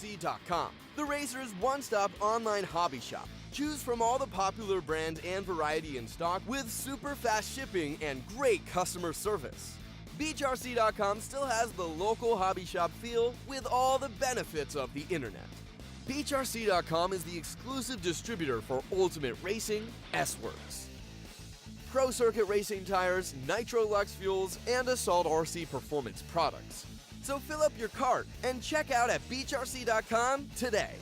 Bghnc.com, the racer's one-stop online hobby shop. Choose from all the popular brands and variety in stock with super fast shipping and great customer service. Bghnc.com still has the local hobby shop feel with all the benefits of the internet. Bghnc.com is the exclusive distributor for Ultimate Racing, S-Works, Pro Circuit Racing tires, Nitro Lux fuels, and Assault RC performance products. So fill up your cart and check out at Bghnc.com today.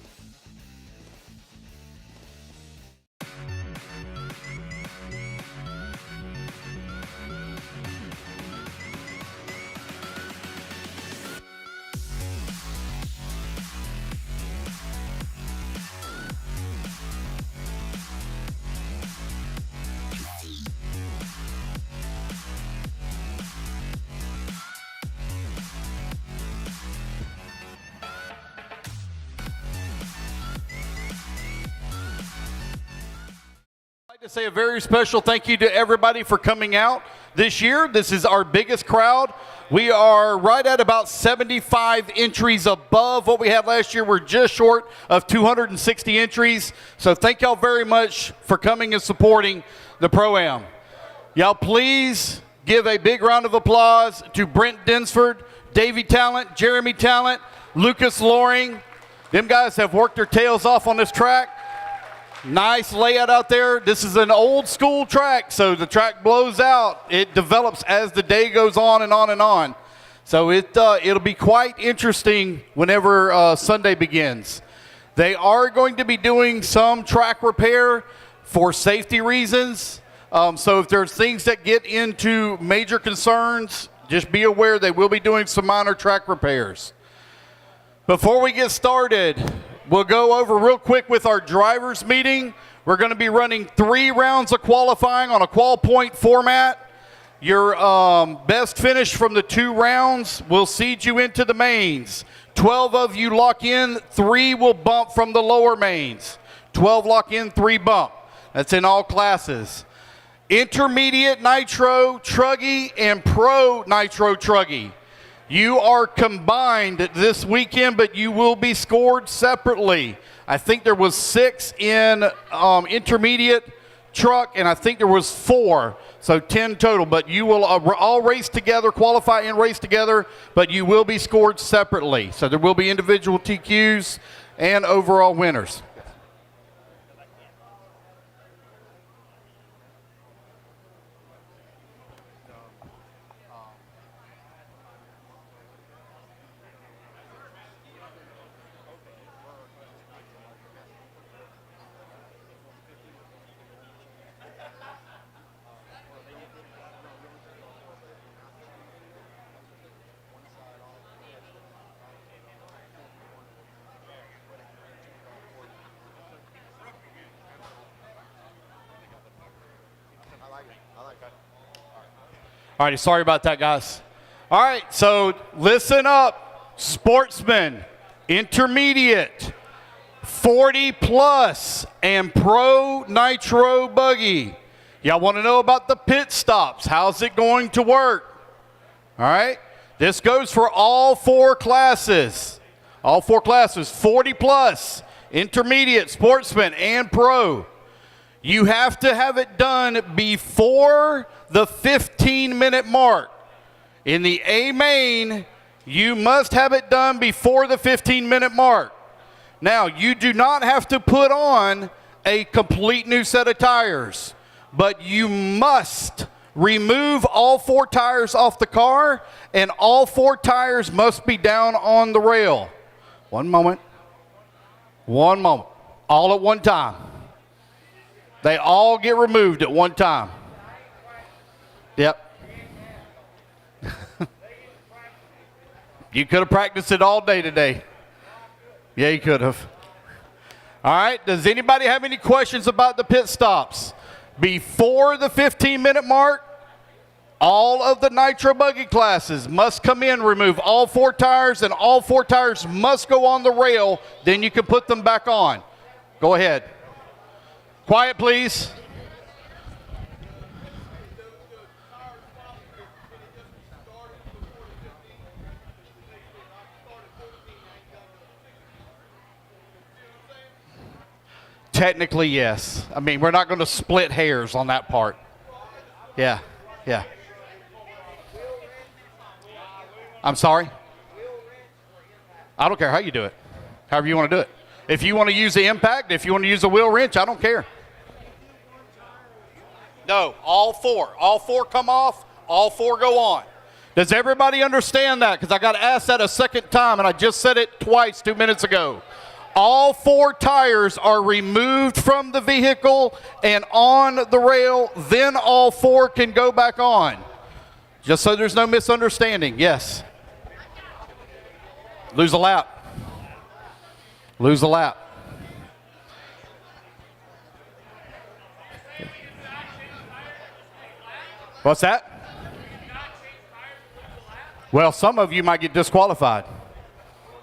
To say a very special thank you to everybody for coming out this year. This is our biggest crowd. We are right at about 75 entries above what we had last year. We're just short of 260 entries. So thank y'all very much for coming and supporting the Pro-Am. Y'all please give a big round of applause to Brent Dinsford, Davey Talent, Jeremy Talent, Lucas Loring. Them guys have worked their tails off on this track. Nice layout out there. This is an old school track, so the track blows out. It develops as the day goes on and on and on. So it'll be quite interesting whenever Sunday begins. They are going to be doing some track repair for safety reasons. So if there's things that get into major concerns, just be aware they will be doing some minor track repairs. Before we get started, we'll go over real quick with our drivers meeting. We're going to be running 3 rounds of qualifying on a qual point format. Your best finish from the 2 rounds will seed you into the mains. 12 of you lock in, 3 will bump from the lower mains. 12 lock in, 3 bump. That's in all classes. Intermediate Nitro Truggy and Pro Nitro Truggy. You are combined this weekend, but you will be scored separately. I think there was 6 in intermediate truck, and I think there was 4, so 10 total. But you will all race together, qualify and race together, but you will be scored separately. So there will be individual TQs and overall winners. All right, sorry about that, guys. All right, so listen up. Sportsman, intermediate, 40 plus, and Pro Nitro Buggy. Y'all want to know about the pit stops? How's it going to work? All right, this goes for all 4 classes. All 4 classes, 40 plus, intermediate, sportsman, and pro. You have to have it done before the 15-minute mark. In the A main, you must have it done before the 15-minute mark. Now, you do not have to put on a complete new set of tires, but you must remove all 4 tires off the car, and all 4 tires must be down on the rail. One moment. One moment. All at one time. They all get removed at one time. Yep. You could have practiced it all day today. Yeah, you could have. All right, does anybody have any questions about the pit stops? Before the 15-minute mark, all of the Nitro Buggy classes must come in, remove all 4 tires, and all 4 tires must go on the rail. Then you can put them back on. Go ahead. Quiet, please. Technically, yes. I mean, we're not going to split hairs on that part. Yeah, yeah. I'm sorry? I don't care how you do it. However you want to do it. If you want to use the impact, if you want to use a wheel wrench, I don't care. No, all four. All four come off, all four go on. Does everybody understand that? Because I got asked that a second time, and I just said it twice 2 minutes ago. All four tires are removed from the vehicle and on the rail, then all four can go back on. Just so there's no misunderstanding, yes. Lose a lap. Lose a lap. What's that? Well, some of you might get disqualified.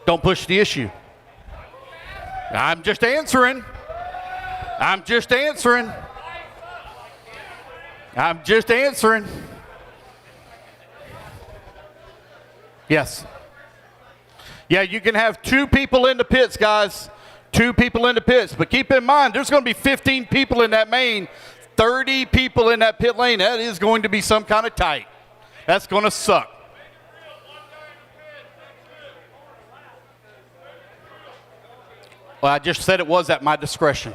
Don't push the issue. I'm just answering. I'm just answering. I'm just answering. Yes. Yeah, you can have 2 people in the pits, guys. 2 people in the pits. But keep in mind, there's going to be 15 people in that main, 30 people in that pit lane. That is going to be some kind of tight. That's going to suck. Well, I just said it was at my discretion.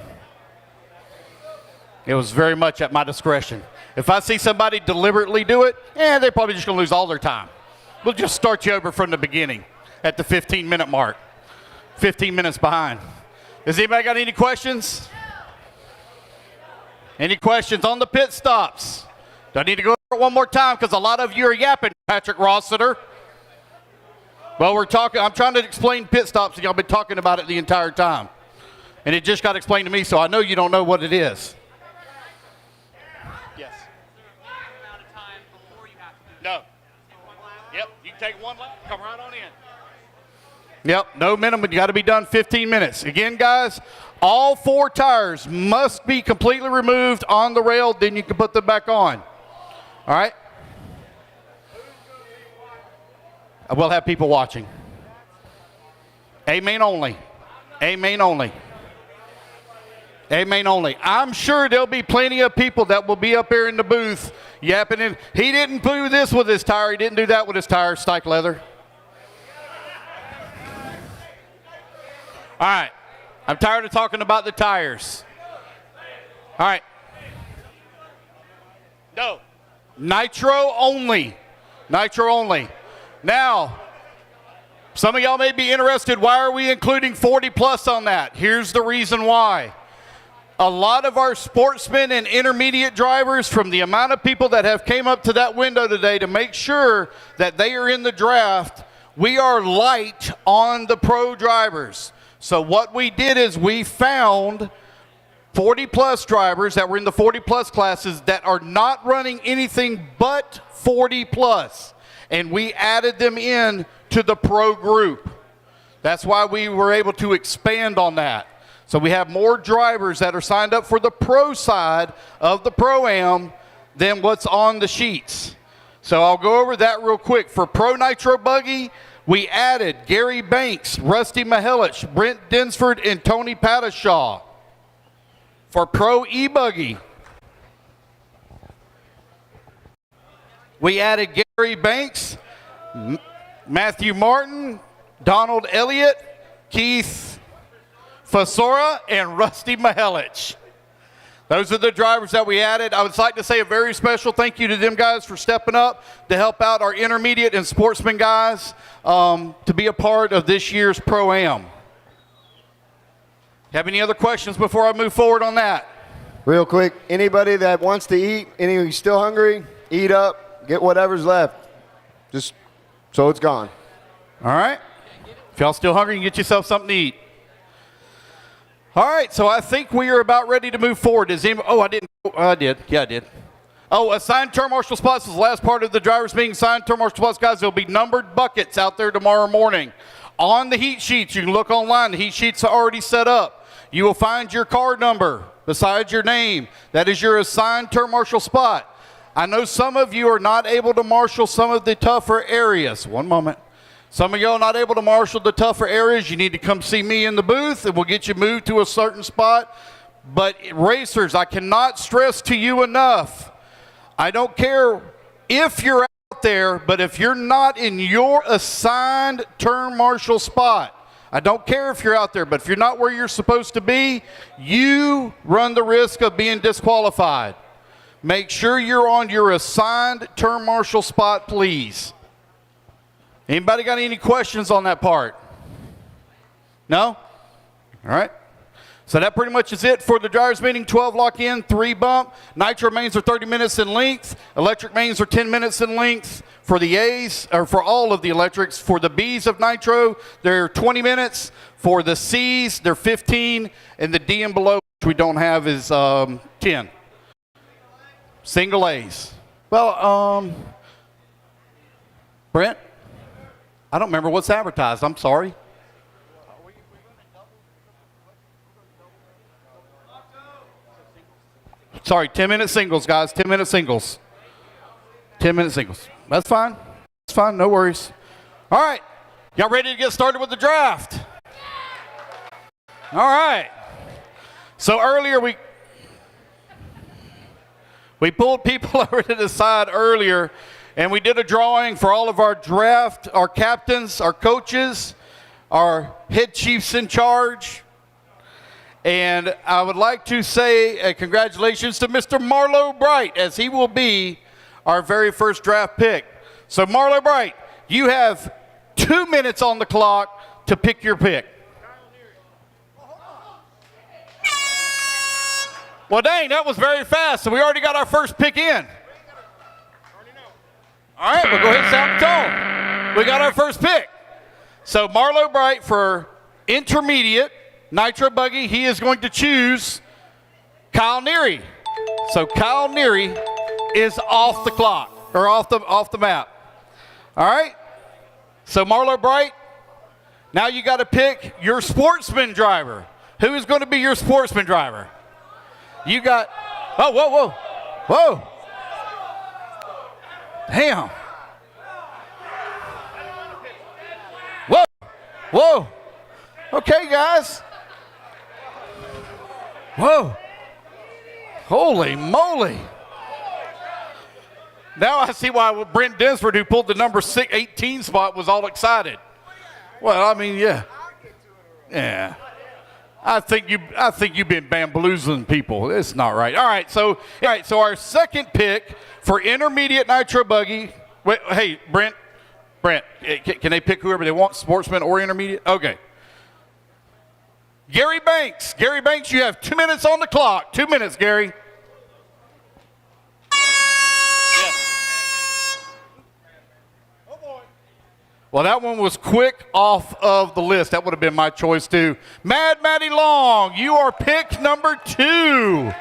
It was very much at my discretion. If I see somebody deliberately do it, they're probably just going to lose all their time. We'll just start you over from the beginning at the 15-minute mark. 15 minutes behind. Has anybody got any questions? Any questions on the pit stops? Do I need to go over it one more time? Because a lot of you are yapping, Patrick Rossiter. Well, I'm trying to explain pit stops, and y'all been talking about it the entire time. And it just got explained to me, so I know you don't know what it is. Yes. No. Yep, you can take one lap, come right on in. Yep, no minimum, you got to be done 15 minutes. Again, guys, all 4 tires must be completely removed on the rail, then you can put them back on. All right? I will have people watching. Amen only. Amen only. Amen only. I'm sure there'll be plenty of people that will be up here in the booth yapping in. He didn't do this with his tire. He didn't do that with his tire. Stike leather. All right. I'm tired of talking about the tires. All right. No. Nitro only. Nitro only. Now, some of y'all may be interested, why are we including 40 plus on that? Here's the reason why. A lot of our sportsmen and intermediate drivers, from the amount of people that have came up to that window today to make sure that they are in the draft, we are light on the pro drivers. So what we did is we found 40 plus drivers that were in the 40 plus classes that are not running anything but 40 plus. And we added them in to the pro group. That's why we were able to expand on that. So we have more drivers that are signed up for the pro side of the PROAM than what's on the sheets. So I'll go over that real quick. For Pro Nitro Buggy, we added Gary Banks, Rusty Mihelich, Brent Dinsford, and Tony Pattishaw. For Pro E-Buggy, we added Gary Banks, Matthew Martin, Donald Elliott, Keith Fasora, and Rusty Mihelich. Those are the drivers that we added. I would like to say a very special thank you to them guys for stepping up to help out our intermediate and sportsman guys to be a part of this year's Pro-Am. Have any other questions before I move forward on that? Real quick, anybody that wants to eat, any still hungry, eat up, get whatever's left. Just so it's gone. All right. If y'all still hungry, you can get yourself something to eat. All right, so I think we are about ready to move forward. Is anybody, I didn't. I did. Yeah, I did. Oh, assigned term marshal spots is the last part of the drivers being assigned term marshal spots. Guys, there'll be numbered buckets out there tomorrow morning. On the heat sheets, you can look online. The heat sheets are already set up. You will find your car number besides your name. That is your assigned term marshal spot. I know some of you are not able to marshal some of the tougher areas. One moment. Some of y'all not able to marshal the tougher areas. You need to come see me in the booth, and we'll get you moved to a certain spot. But racers, I cannot stress to you enough, I don't care if you're out there, but if you're not in your assigned turn marshal spot, I don't care if you're out there, but if you're not where you're supposed to be, you run the risk of being disqualified. Make sure you're on your assigned turn marshal spot, please. Anybody got any questions on that part? No? All right. So that pretty much is it for the drivers meeting. 12 lock-in, 3 bump. Nitro mains are 30 minutes in length. Electric mains are 10 minutes in length. For the A's, or for all of the electrics. For the B's of Nitro, they're 20 minutes. For the C's, they're 15. And the D and below, which we don't have, is 10. Single A's. Well, Brent, I don't remember what's advertised. I'm sorry. Sorry, 10-minute singles, guys. 10-minute singles. 10-minute singles. That's fine. That's fine. No worries. All right. Y'all ready to get started with the draft? All right. So earlier we pulled people over to the side earlier, and we did a drawing for all of our draft, our captains, our coaches, our head chiefs in charge. And I would like to say congratulations to Mr. Marlo Bright, as he will be our very first draft pick. So Marlo Bright, you have 2 minutes on the clock to pick your pick. Well, dang, that was very fast. So we already got our first pick in. All right, we'll go ahead and sound the tone. We got our first pick. So Marlo Bright for intermediate Nitro buggy, he is going to choose Kyle Neary. So Kyle Neary is off the clock, or off the map. All right? So Marlo Bright, now you got to pick your sportsman driver. Who is going to be your sportsman driver? You got, oh, whoa, whoa, whoa. Damn. Whoa, whoa. Okay, guys. Whoa. Holy moly. Now I see why Brent Dinsford, who pulled the number 18 spot, was all excited. Well, I mean, yeah. Yeah. I think you've been bamboozling people. It's not right. All right, so our second pick for intermediate Nitro buggy. Wait, hey, Brent, can they pick whoever they want, sportsman or intermediate? Okay. Gary Banks. Gary Banks, you have 2 minutes on the clock. 2 minutes, Gary. Yes. Oh boy. Well, that one was quick off of the list. That would have been my choice too. Mad Matty Long, you are pick number 2.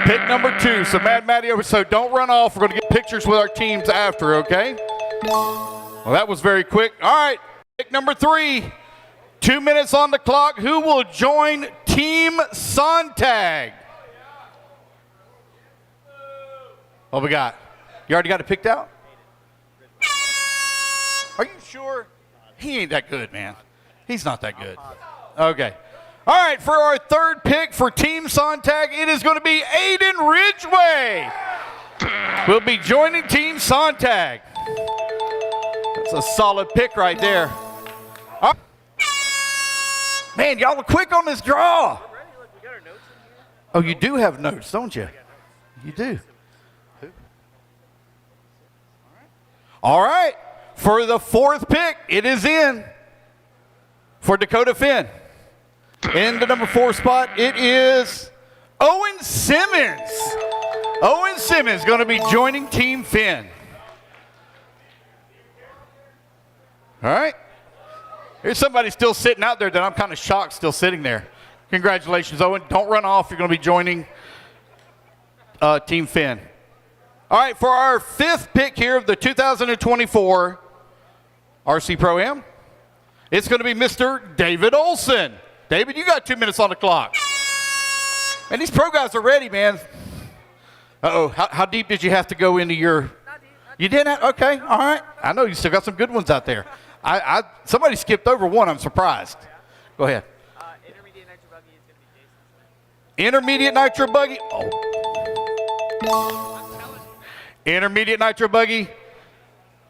Pick number 2. So Mad Matty over. So don't run off. We're going to get pictures with our teams after, okay? Well, that was very quick. All right. Pick number 3. 2 minutes on the clock. Who will join Team Sontag? What we got? You already got it picked out? Are you sure? He ain't that good, man. He's not that good. Okay. All right, for our third pick for Team Sontag, it is going to be Aiden Ridgway. We'll be joining Team Sontag. That's a solid pick right there. Man, y'all are quick on this draw. Oh, you do have notes, don't you? You do. All right. For the fourth pick, it is in for Dakota Finn. In the number 4 spot, it is Owen Simmons. Owen Simmons going to be joining Team Finn. All right. There's somebody still sitting out there that I'm kind of shocked still sitting there. Congratulations, Owen. Don't run off. You're going to be joining Team Finn. All right, for our 5th pick here of the 2024 RC Pro-Am, it's going to be Mr. David Olson. David, you got 2 minutes on the clock. And these pro guys are ready, man. Uh-oh, how deep did you have to go into your... Not deep. You didn't have... Okay, all right. I know you still got some good ones out there. Somebody skipped over one. I'm surprised. Go ahead. Intermediate Nitro buggy is going to be Jason. Intermediate Nitro Buggy. Oh. Intermediate Nitro Buggy.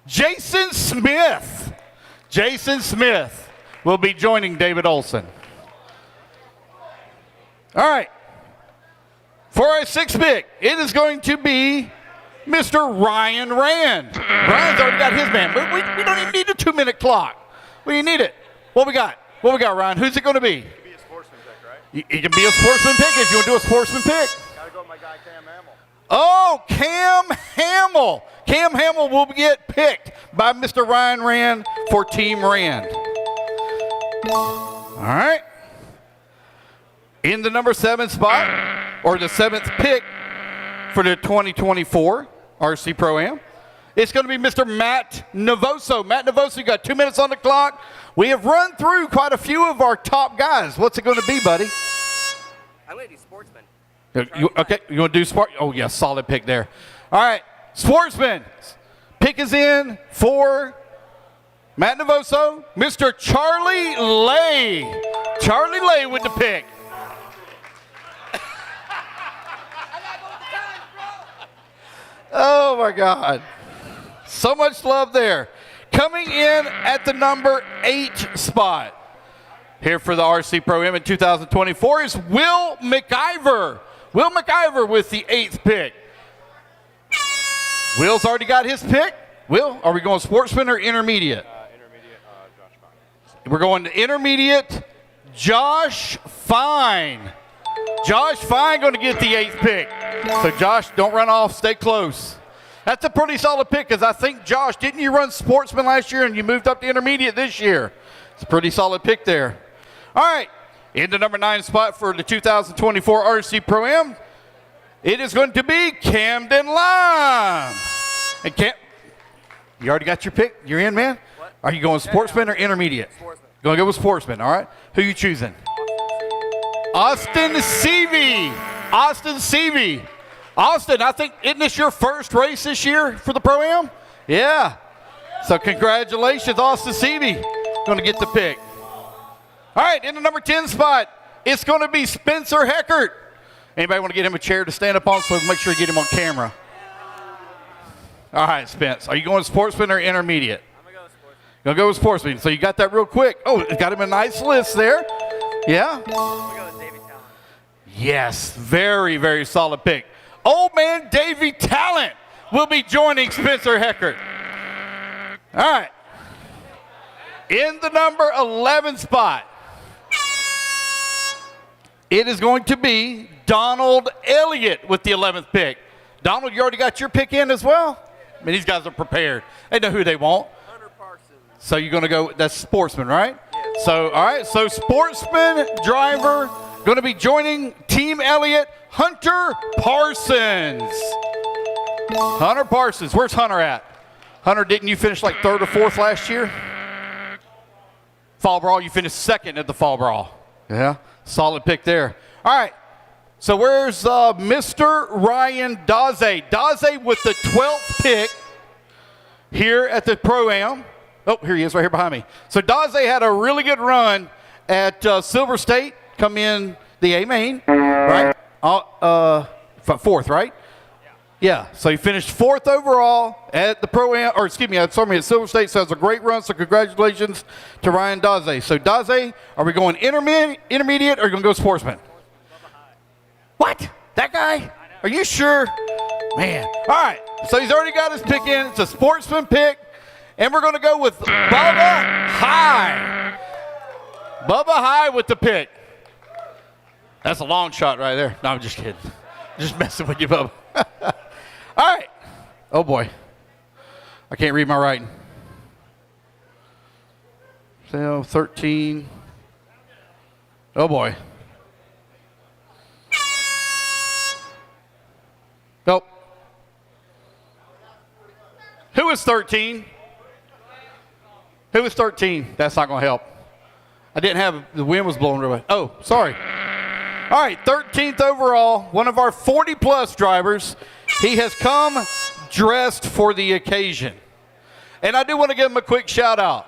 Jason Smith. Jason Smith will be joining David Olson. All right. For our 6th pick, it is going to be Mr. Ryan Rand. Ryan's already got his man. But we don't even need a 2-minute clock. We need it. What we got? What we got, Ryan? Who's it going to be? It can be a sportsman pick, right? It can be a sportsman pick if you want to do a sportsman pick. Gotta go with my guy Cam Hamill. Oh, Cam Hamill. Cam Hamill will get picked by Mr. Ryan Rand for Team Rand. All right. In the number 7 spot, or the 7th pick for the 2024 RC Pro-Am, it's going to be Mr. Matt Novoso. Matt Novoso, you got 2 minutes on the clock. We have run through quite a few of our top guys. What's it going to be, buddy? I'm going to do sportsman. Okay, you want to do sport? Oh, yeah, solid pick there. All right, sportsman. Pick is in for Matt Novoso, Mr. Charlie Lay. Charlie Lay with the pick. Oh, my God. So much love there. Coming in at the number 8 spot here for the RC Pro-Am in 2024 is Will McIver. Will McIver with the 8th pick. Will's already got his pick. Will, are we going sportsman or intermediate? Intermediate, Josh Fine. We're going to intermediate, Josh Fine. Josh Fine going to get the 8th pick. So Josh, don't run off, stay close. That's a pretty solid pick because I think, Josh, didn't you run sportsman last year and you moved up to intermediate this year? It's a pretty solid pick there. All right, in the number 9 spot for the 2024 RC Pro-Am, it is going to be Camden Lime. And you already got your pick? You're in, man? What? Are you going sportsman or intermediate? Sportsman. Going to go with sportsman, all right? Who you choosing? Austin Seavey. Austin Seavey. Austin, I think, isn't this your first race this year for the Pro-Am? Yeah. So congratulations, Austin Seavey. Going to get the pick. All right, in the number 10 spot, it's going to be Spencer Heckert. Anybody want to get him a chair to stand up on so we make sure you get him on camera? All right, Spence. Are you going sportsman or intermediate? I'm going to go with sportsman. Going to go with sportsman. So you got that real quick. Oh, it got him a nice list there. Yeah? I'm going to go with David Talent. Yes, very, very solid pick. Old man Davey Talent will be joining Spencer Heckert. All right. In the number 11 spot, it is going to be Donald Elliott with the 11th pick. Donald, you already got your pick in as well? I mean, these guys are prepared. They know who they want. Hunter Parsons. So you're going to go, that's sportsman, right? Yes. So, all right, so sportsman driver going to be joining Team Elliott, Hunter Parsons. Hunter Parsons, where's Hunter at? Hunter, didn't you finish like 3rd or 4th last year? Fall Brawl, you finished 2nd at the Fall Brawl. Yeah, solid pick there. All right, so where's Mr. Ryan Daze? Daze with the 12th pick here at the Pro-Am. Oh, here he is right here behind me. So Daze had a really good run at Silver State, come in the A-main, right? 4th, right? Yeah, so he finished 4th overall at the Pro-Am, or excuse me, at Silver State, so it's a great run, so congratulations to Ryan Daze. So Daze, are we going intermediate, or are you going to go sportsman? What? That guy? Are you sure? Man. All right, so he's already got his pick in. It's a sportsman pick, and we're going to go with Bubba High. Bubba High with the pick. That's a long shot right there. No, I'm just kidding. Just messing with you, Bubba. All right. Oh, boy. I can't read my writing. So, 13. Oh, boy. Nope. Who is 13? Who is 13? That's not going to help. I didn't have, the wind was blowing away. Oh, sorry. All right, 13th overall, one of our 40-plus drivers. He has come dressed for the occasion. And I do want to give him a quick shout-out.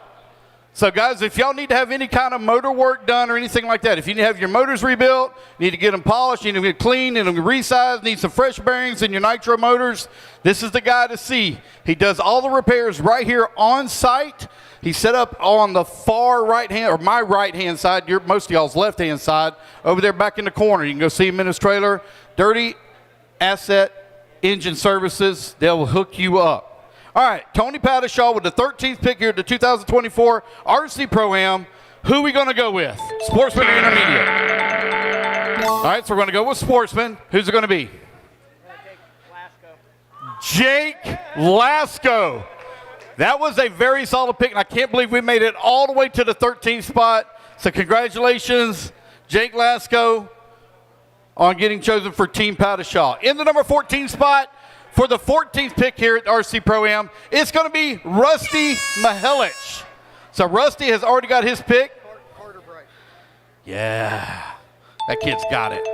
So, guys, if y'all need to have any kind of motor work done or anything like that, if you need to have your motors rebuilt, need to get them polished, need to get cleaned, need them resized, need some fresh bearings in your Nitro motors, this is the guy to see. He does all the repairs right here on site. He's set up on the far right-hand, or my right-hand side, most of y'all's left-hand side, over there back in the corner. You can go see him in his trailer. Dirty Asset Engine Services, they'll hook you up. All right, Tony Pattershaw with the 13th pick here at the 2024 RC Pro-Am. Who are we going to go with? Sportsman or intermediate? All right, so we're going to go with Sportsman. Who's it going to be? Jake Lasco. That was a very solid pick, and I can't believe we made it all the way to the 13th spot. So congratulations, Jake Lasco, on getting chosen for Team Pattershaw. In the number 14 spot, for the 14th pick here at RC Pro-Am, it's going to be Rusty Mihelich. So Rusty has already got his pick. Yeah, that kid's got it.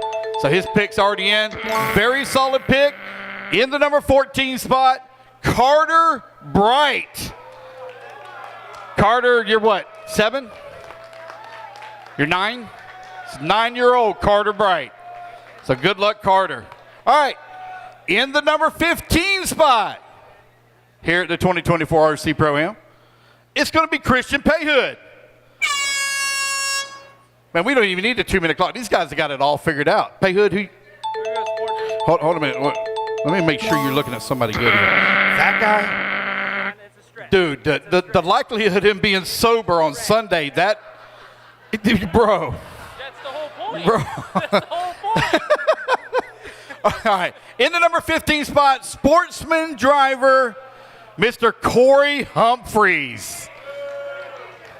So his pick's already in. Very solid pick. In the number 14 spot, Carter Bright. Carter, you're what, 7? You're 9? It's 9-year-old Carter Bright. So good luck, Carter. All right. In the number 15 spot here at the 2024 RC Pro-Am, it's going to be Christian Payhood. Man, we don't even need a 2-minute clock. These guys have got it all figured out. Payhood, who? Hold a minute. Let me make sure you're looking at somebody good here. That guy? Dude, the likelihood of him being sober on Sunday, bro. That's the whole point. Bro. That's the whole point. All right. In the number 15 spot, sportsman driver, Mr. Corey Humphreys.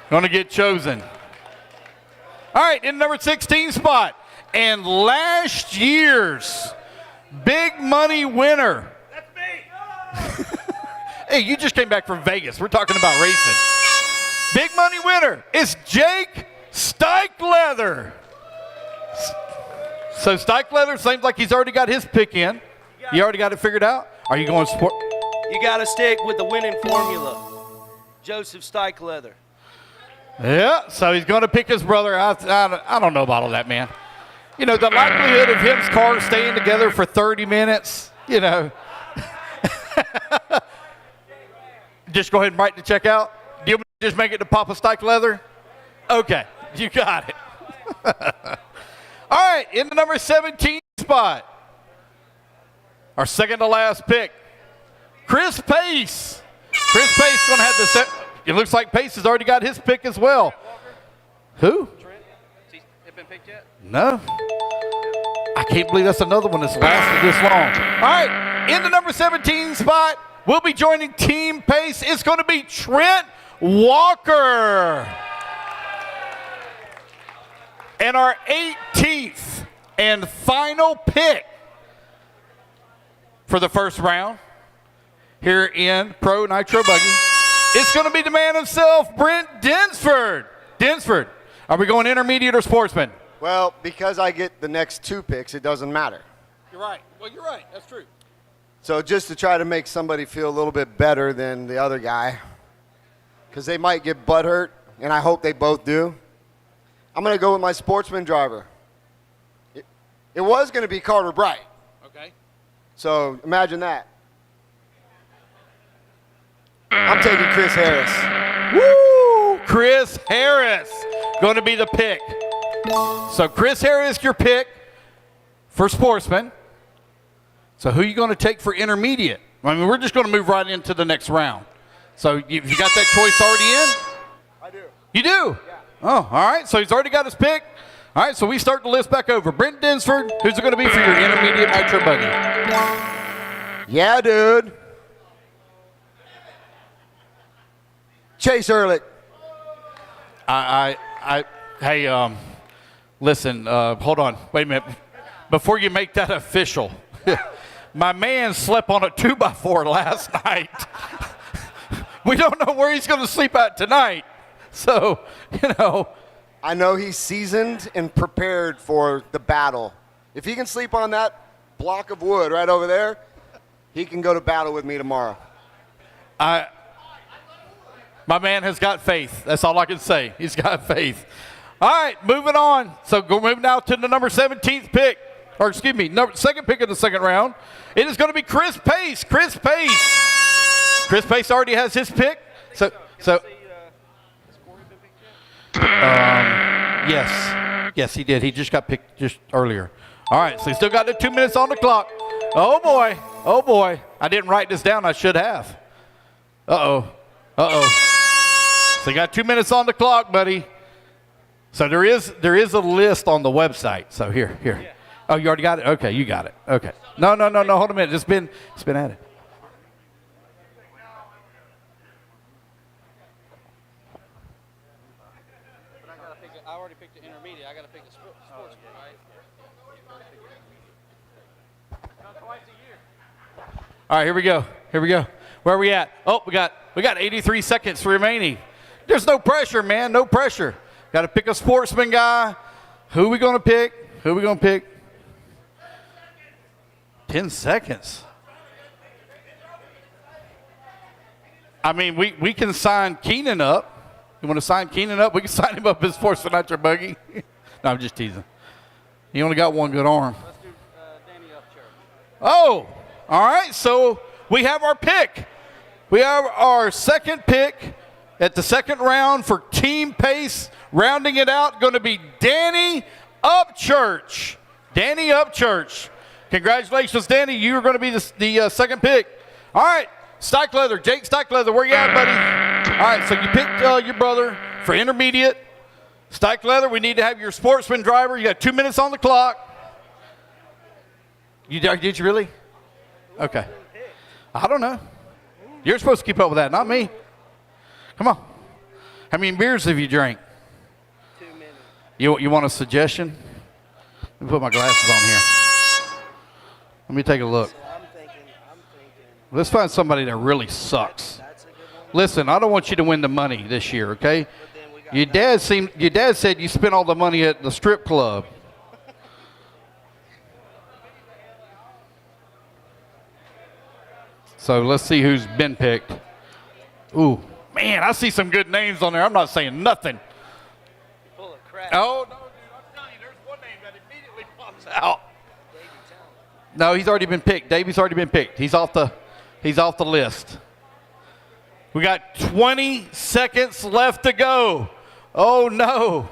Going to get chosen. All right. In the number 16 spot, and last year's big money winner. That's me. Hey, you just came back from Vegas. We're talking about racing. Big money winner is Jake Stikelether. So Stikelether seems like he's already got his pick in. You already got it figured out? Are you going sport? You got to stick with the winning formula. Joseph Stikelether. Yeah, so he's going to pick his brother. I don't know about all that, man. You know, the likelihood of his car staying together for 30 minutes, you know. Just go ahead and write the check out. Do you want me to just make it to Papa Stikelether? Okay, you got it. All right, in the number 17 spot, our second to last pick, Chris Pace. Chris Pace going to have the set. It looks like Pace has already got his pick as well. Who? Trent? Has he been picked yet? No. I can't believe that's another one that's lasted this long. All right, in the number 17 spot, we'll be joining Team Pace. It's going to be Trent Walker. And our 18th and final pick for the first round here in Pro Nitro Buggy, it's going to be the man himself, Brent Dinsford. Dinsford, are we going intermediate or sportsman? Well, because I get the next 2 picks, it doesn't matter. You're right. Well, you're right. That's true. So just to try to make somebody feel a little bit better than the other guy, because they might get butthurt, and I hope they both do, I'm going to go with my sportsman driver. It was going to be Carter Bright. Okay. So imagine that. I'm taking Chris Harris. Woo! Chris Harris going to be the pick. So Chris Harris, your pick for sportsman. So who are you going to take for intermediate? I mean, we're just going to move right into the next round. So you got that choice already in? I do. You do? Yeah. Oh, all right. So he's already got his pick. All right, so we start the list back over. Brent Dinsford, who's it going to be for your intermediate Nitro Buggy? Yeah, dude. Chase Ehrlich. Hey, listen, hold on. Wait a minute. Before you make that official, my man slept on a 2x4 last night. We don't know where he's going to sleep at tonight. So, you know. I know he's seasoned and prepared for the battle. If he can sleep on that block of wood right over there, he can go to battle with me tomorrow. My man has got faith. That's all I can say. He's got faith. All right, moving on. So moving now to the number 17th pick, or excuse me, second pick of the second round. It is going to be Chris Pace. Chris Pace. Chris Pace already has his pick. Yes, he did. He just got picked just earlier. All right, so he still got the 2 minutes on the clock. Oh boy. I didn't write this down. I should have. Uh-oh. So you got 2 minutes on the clock, buddy. So there is a list on the website. So here. Oh, you already got it? Okay, you got it. Okay. No. Hold a minute. It's been added. I already picked the intermediate. I got to pick the sportsman, right? Twice a year. All right, here we go. Where are we at? Oh, we got 83 seconds remaining. There's no pressure, man. No pressure. Got to pick a sportsman guy. Who we going to pick? 10 seconds. I mean, we can sign Keenan up. You want to sign Keenan up? We can sign him up as sportsman Nitro Buggy. No, I'm just teasing. He only got one good arm. Let's do Danny Upchurch. Oh, all right. So we have our pick. We have our second pick at the second round for Team Pace. Rounding it out, going to be Danny Upchurch. Danny Upchurch. Congratulations, Danny. You are going to be the second pick. All right, Stykeleather, Jake Stykeleather, where you at, buddy? All right, so you picked your brother for intermediate. Stykeleather, we need to have your sportsman driver. You got 2 minutes on the clock. Did you really? Okay. I don't know. You're supposed to keep up with that, not me. Come on. How many beers have you drank? 2 minutes. You want a suggestion? Let me put my glasses on here. Let me take a look. So I'm thinking. Let's find somebody that really sucks. That's a good one. Listen, I don't want you to win the money this year, okay? But then we got Your dad said you spent all the money at the strip club. So let's see who's been picked. Ooh, man, I see some good names on there. I'm not saying nothing. full of crap. Oh, no, dude, I'm telling you, there's one name that immediately pops out. No, he's already been picked. Davy's already been picked. He's off the list. We got 20 seconds left to go. Oh, no.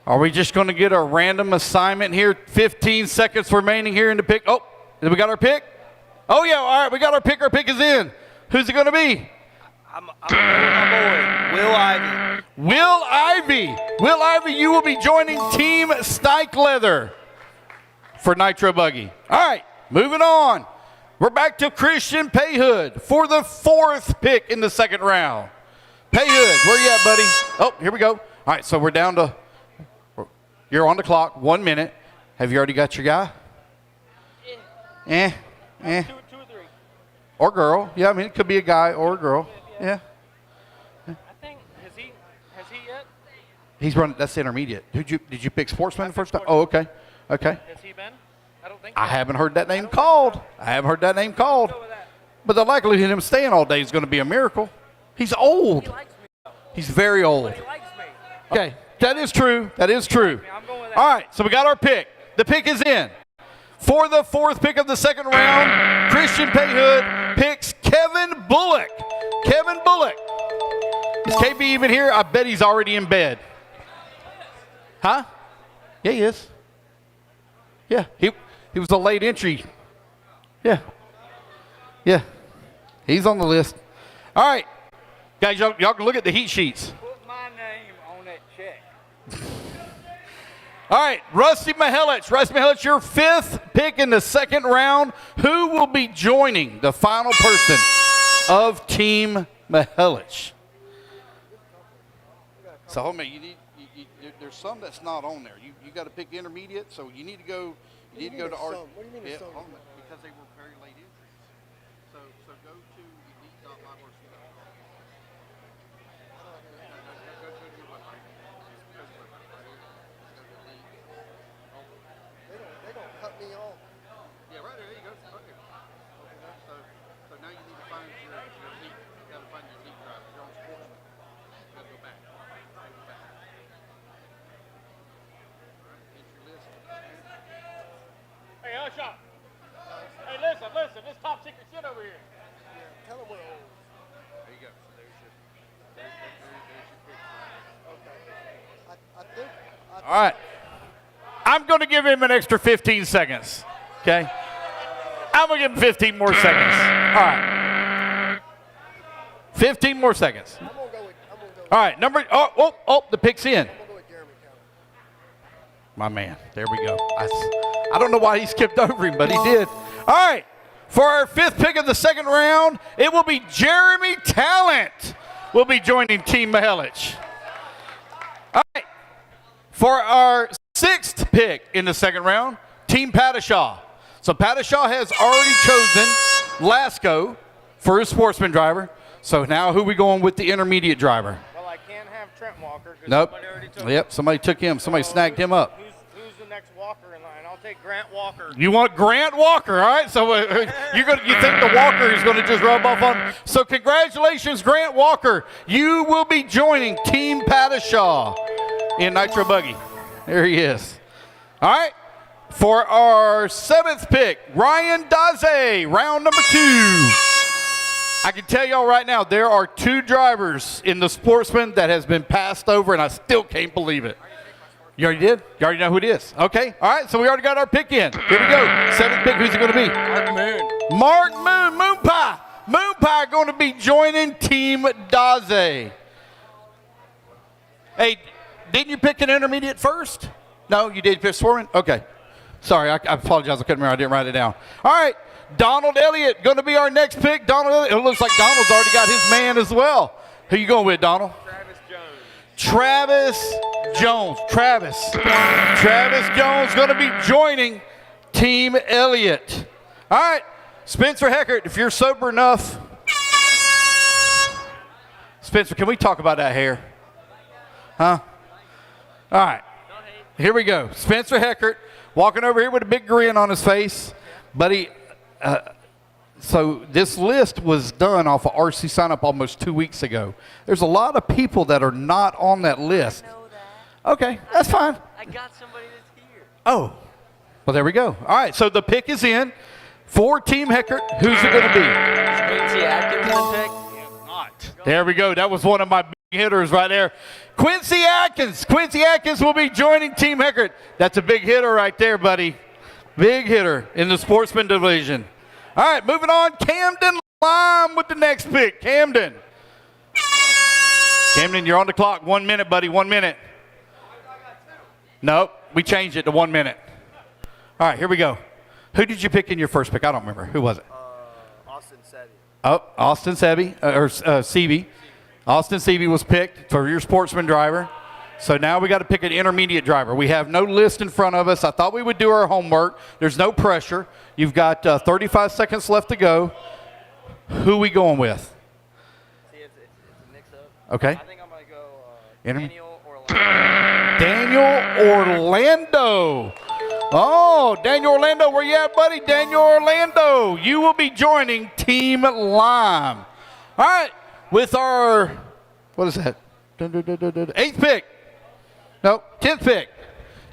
Are we just going to get a random assignment here? 15 seconds remaining here in the pick. Oh, did we got our pick? Oh, yeah, all right, we got our pick. Our pick is in. Who's it going to be? I'm going with my boy, Will Ivy. Will Ivy, you will be joining Team Stykeleather for Nitro Buggy. All right, moving on. We're back to Christian Payhood for the fourth pick in the second round. Payhood, where you at, buddy? Oh, here we go. All right, so we're down to, you're on the clock, 1 minute. Have you already got your guy? Two or three. Or girl. Yeah, I mean, it could be a guy or a girl. Yeah. I think has he yet? He's running, that's the intermediate. Did you pick sportsman the first time? Oh, okay. Okay. Has he been? I don't think so. I haven't heard that name called. Go with that. But the likelihood of him staying all day is going to be a miracle. He's old. He likes me though. He's very old. He likes me. Okay, that is true. That is true. I'm going with that. All right, so we got our pick. The pick is in. For the fourth pick of the second round, Christian Payhood picks Kevin Bullock. Kevin Bullock. Is KB even here? I bet he's already in bed. Huh? Yeah, he is. Yeah, he was a late entry. Yeah. Yeah. He's on the list. All right. Guys, y'all can look at the heat sheets. Put my name on that check. All right, Rusty Mihelich. Rusty Mihelich, your fifth pick in the second round. Who will be joining the final person of Team Mihelich? So, hold on, there's some that's not on there. You got to pick intermediate, so you need to go. You need to go to our. What do you mean Yeah, some? hold on, because they were very late entries. So go to elite.liveworks.com. Go to your website. They don't cut me off. Yeah, right there. There you go. Okay. So now you need to find your elite. You got to find your elite driver. You're on All right. I'm going to give him an extra 15 seconds. Okay? I'm going to give him 15 more seconds. All right. 15 more seconds. All right. The pick's in. My man. There we go. I don't know why he skipped over him, but he did. All right. For our 5th pick of the 2nd round, it will be Jeremy Talent. Will be joining Team Mahelich. All right. For our 6th pick in the 2nd round, Team Padishaw. So Padishaw has already chosen Lasco for his sportsman driver. So now who are we going with the intermediate driver? Well, I can't have Trent Walker. Nope. Somebody already took Yep, somebody took him. Somebody snagged him up. Who's the next Walker in line? I'll take Grant Walker. You want Grant Walker, all right? So you think the Walker is going to just rub off on? So congratulations, Grant Walker. You will be joining Team Padishaw in Nitro Buggy. There he is. All right. For our 7th pick, Ryan Daze, round number 2. I can tell y'all right now, there are 2 drivers in the sportsman that has been passed over, and I still can't believe it. You already did? You already know who it is? Okay. All right. So we already got our pick in. Here we go. 7th pick. Who's it going to be? Mark Moon. Mark Moon. Moon Pie. Moon Pie going to be joining Team Daze. Hey, didn't you pick an intermediate first? No, you did pick Swarman? Okay. Sorry, I apologize. I couldn't remember. I didn't write it down. All right. Donald Elliott going to be our next pick. Donald Elliott. It looks like Donald's already got his man as well. Who you going with, Donald? Travis Jones. Travis Jones going to be joining Team Elliott. All right. Spencer Heckert, if you're sober enough. Spencer, can we talk about that hair? Huh? All right. Here we go. Spencer Heckert walking over here with a big grin on his face. Buddy, so this list was done off of RC sign-up almost 2 weeks ago. There's a lot of people that are not on that list. I know that. Okay, that's fine. I got somebody that's here. Oh, well, there we go. All right, so the pick is in for Team Heckert. Who's it going to be? Quincy Atkins on pick? There we go. That was one of my big hitters right there. Quincy Atkins. Quincy Atkins will be joining Team Heckert. That's a big hitter right there, buddy. Big hitter in the sportsman division. All right, moving on. Camden Lime with the next pick. Camden, you're on the clock. 1 minute, buddy. 1 minute. Nope, we changed it to 1 minute. All right, here we go. Who did you pick in your first pick? I don't remember. Who was it? Austin Sebi. Oh, Austin Sebi, Sebi. Austin Sebi was picked for your sportsman driver. So now we got to pick an intermediate driver. We have no list in front of us. I thought we would do our homework. There's no pressure. You've got 35 seconds left to go. Who we going with? See, it's a mix-up. Okay. I think I'm going to go Inter- Daniel Orlando. Daniel Orlando. Oh, Daniel Orlando, where you at, buddy? Daniel Orlando, you will be joining Team Lime. All right, with our, what is that? 8th pick. No, 10th pick.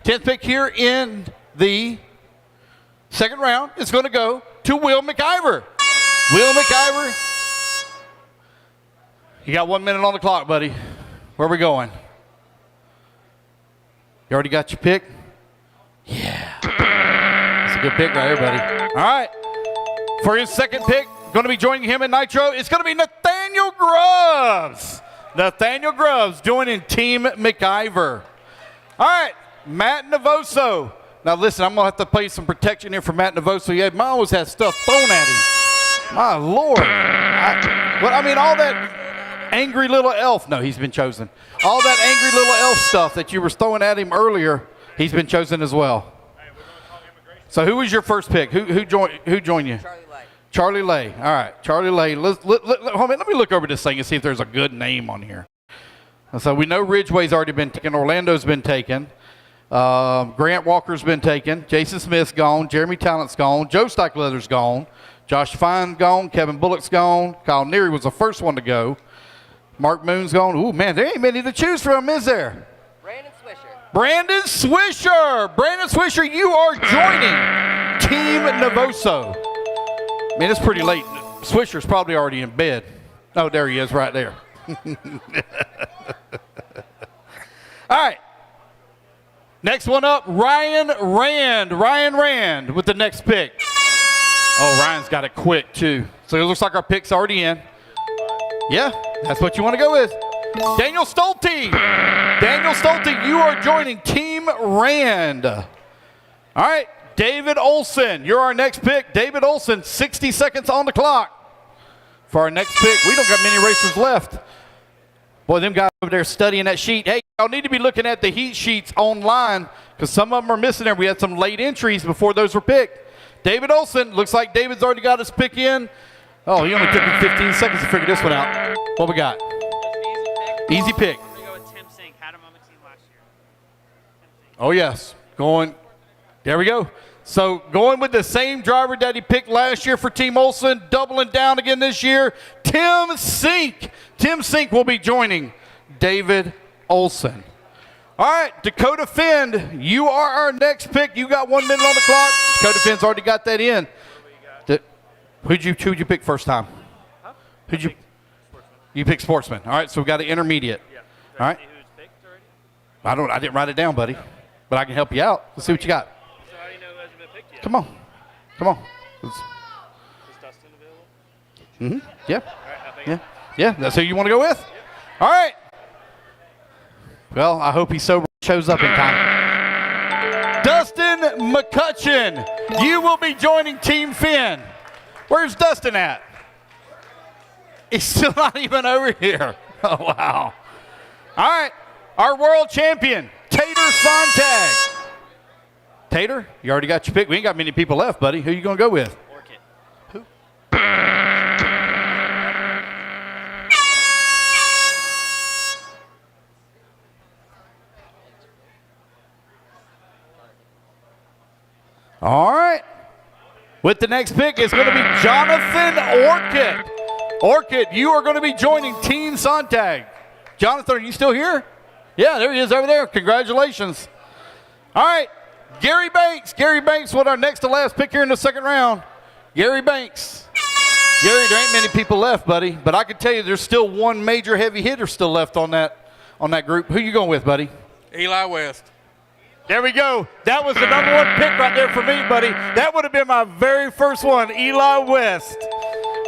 10th pick here in the second round is going to go to Will McIver. Will McIver, you got 1 minute on the clock, buddy. Where are we going? You already got your pick? Yeah. That's a good pick right here, buddy. All right. For his second pick, going to be joining him in Nitro, it's going to be Nathaniel Grubbs. Nathaniel Grubbs joining Team McIver. All right. Matt Navoso. Now, listen, I'm going to have to play some protection here for Matt Navoso. Yeah, mine always has stuff thrown at him. My Lord. All that angry little elf. No, he's been chosen. All that angry little elf stuff that you were throwing at him earlier, he's been chosen as well. So who was your first pick? Who joined you? Charlie Lay. Charlie Lay. All right, Charlie Lay. Let me look over this thing and see if there's a good name on here. So we know Ridgeway's already been taken. Orlando's been taken. Grant Walker's been taken. Jason Smith's gone. Jeremy Talent's gone. Joe Stikelether's gone. Josh Fine gone. Kevin Bullock's gone. Kyle Neary was the first one to go. Mark Moon's gone. Ooh, man, there ain't many to choose from, is there? Brandon Swisher. Brandon Swisher, you are joining Team Navoso. Man, it's pretty late. Swisher's probably already in bed. Oh, there he is right there. All right. Next one up, Ryan Rand. Ryan Rand with the next pick. Oh, Ryan's got it quick, too. So it looks like our pick's already in. Yeah, that's what you want to go with. Daniel Stolte. Daniel Stolte, you are joining Team Rand. All right, David Olson, you're our next pick. David Olson, 60 seconds on the clock for our next pick. We don't got many racers left. Boy, them guys over there studying that sheet. Hey, y'all need to be looking at the heat sheets online because some of them are missing there. We had some late entries before those were picked. David Olson, looks like David's already got his pick in. Oh, he only took him 15 seconds to figure this one out. What we got? Easy pick. I'm gonna go with Tim Sink. Had him on my team last year. Oh, yes. Going. There we go. So going with the same driver that he picked last year for Team Olson, doubling down again this year, Tim Sink. Tim Sink will be joining David Olson. All right, Dakota Finn, you are our next pick. You got 1 minute on the clock. Dakota Finn's already got that in. Who'd you pick first time? Huh? Who'd you? You picked Sportsman. All right, so we got an intermediate. Yeah. All right. Who's picked already? I didn't write it down, buddy, but I can help you out. Let's see what you got. So how do you know who hasn't been picked yet? Come on. Come on. Is Dustin available? Mm-hmm. Yeah. All right, I'll pick Yeah. it. Yeah. That's who you want to go with? All right. Well, I hope he sober shows up in time. Dustin McCutcheon, you will be joining Team Finn. Where's Dustin at? He's still not even over here. Oh, wow. All right. Our world champion, Tater Sontag. Tater, you already got your pick. We ain't got many people left, buddy. Who you going to go with? Orchid. Who? All right. With the next pick, it's going to be Jonathan Orchid. Orchid, you are going to be joining Team Sontag. Jonathan, are you still here? Yeah, there he is over there. Congratulations. All right. Gary Banks. Gary Banks with our next to last pick here in the second round. Gary Banks. Gary, there ain't many people left, buddy, but I can tell you there's still one major heavy hitter still left on that group. Who you going with, buddy? Eli West. There we go. That was the number one pick right there for me, buddy. That would have been my very first one, Eli West.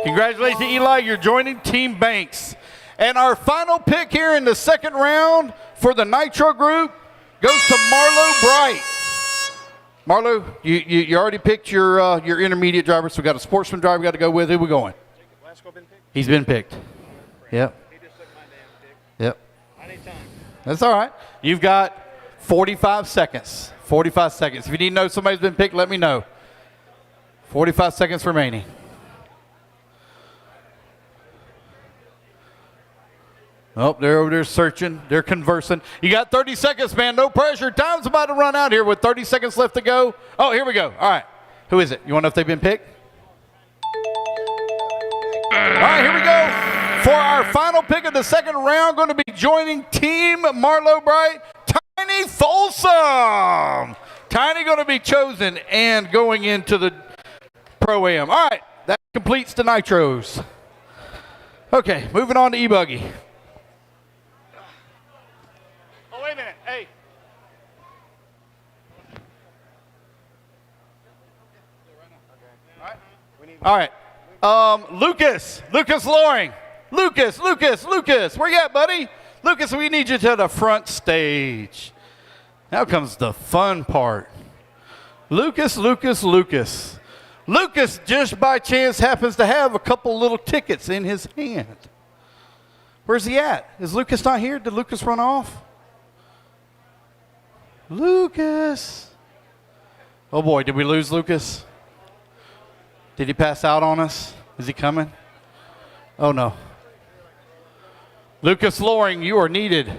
Congratulations, Eli. You're joining Team Banks. And our final pick here in the second round for the Nitro group goes to Marlo Bright. Marlo, you already picked your intermediate driver, so we got a sportsman driver we got to go with. Who we going? He's been picked. Yep. He just took my damn pick. Yep. I need time. That's all right. You've got 45 seconds. 45 seconds. If you need to know somebody's been picked, let me know. 45 seconds remaining. Oh, they're over there searching. They're conversing. You got 30 seconds, man. No pressure. Time's about to run out here with 30 seconds left to go. Oh, here we go. All right. Who is it? You want to know if they've been picked? All right, here we go. For our final pick of the second round, going to be joining Team Marlo Bright, Tiny Folsom. Tiny going to be chosen and going into the Pro-Am. All right, that completes the Nitros. Okay, moving on to E-Buggy. Oh, wait a minute. Hey. All right. Lucas Loring. Lucas, where you at, buddy? Lucas, we need you to the front stage. Now comes the fun part. Lucas just by chance happens to have a couple little tickets in his hand. Where's he at? Is Lucas not here? Did Lucas run off? Lucas. Oh boy, did we lose Lucas? Did he pass out on us? Is he coming? Oh no. Lucas Loring, you are needed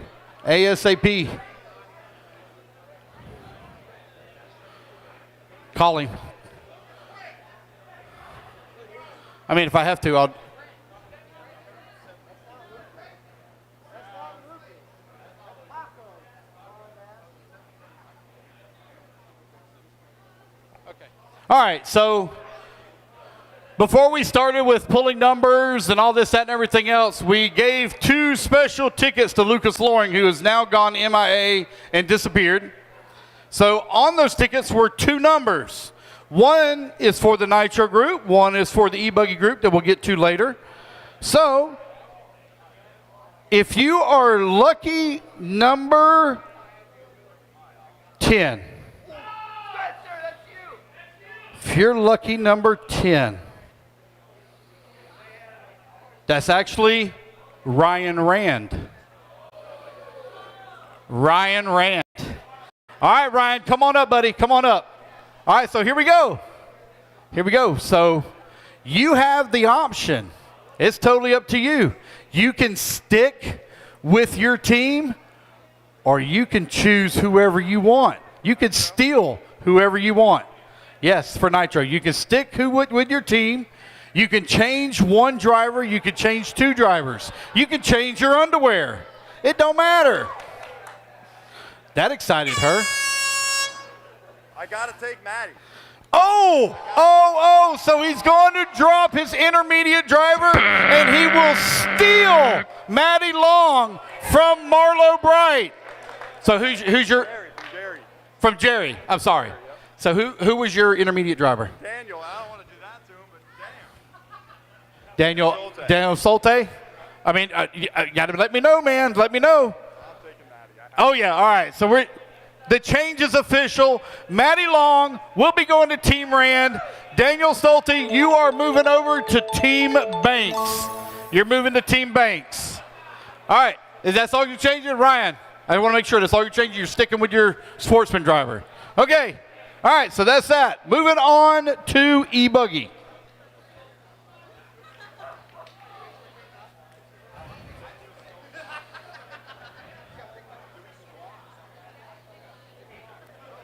ASAP. Call him. I mean, if I have to, I'll. Okay. All right, so before we started with pulling numbers and all this, that, and everything else, we gave 2 special tickets to Lucas Loring, who has now gone MIA and disappeared. So on those tickets were 2 numbers. One is for the Nitro group, one is for the e-buggy group that we'll get to later. So if you are lucky number 10, if you're lucky number 10, that's actually Ryan Rand. Ryan Rand. All right, Ryan, come on up, buddy. Come on up. All right, so here we go. Here we go. So you have the option. It's totally up to you. You can stick with your team, or you can choose whoever you want. You can steal whoever you want. Yes, for Nitro. You can stick with your team. You can change 1 driver. You can change 2 drivers. You can change your underwear. It don't matter. That excited her. I got to take Maddie. Oh, so he's going to drop his intermediate driver, and he will steal Maddie Long from Marlo Bright. So who's your... Jerry, from Jerry. From Jerry. I'm sorry. So who was your intermediate driver? Daniel, I don't want to do that to him, but damn. Daniel Solte? I mean, you got to let me know, man. Let me know. I'm taking Maddie. Oh, yeah. All right. So the change is official. Maddie Long will be going to Team Rand. Daniel Solte, you are moving over to Team Banks. You're moving to Team Banks. All right. Is that all you're changing? Ryan, I want to make sure that's all you're changing. You're sticking with your sportsman driver. Okay. All right. So that's that. Moving on to e-buggy.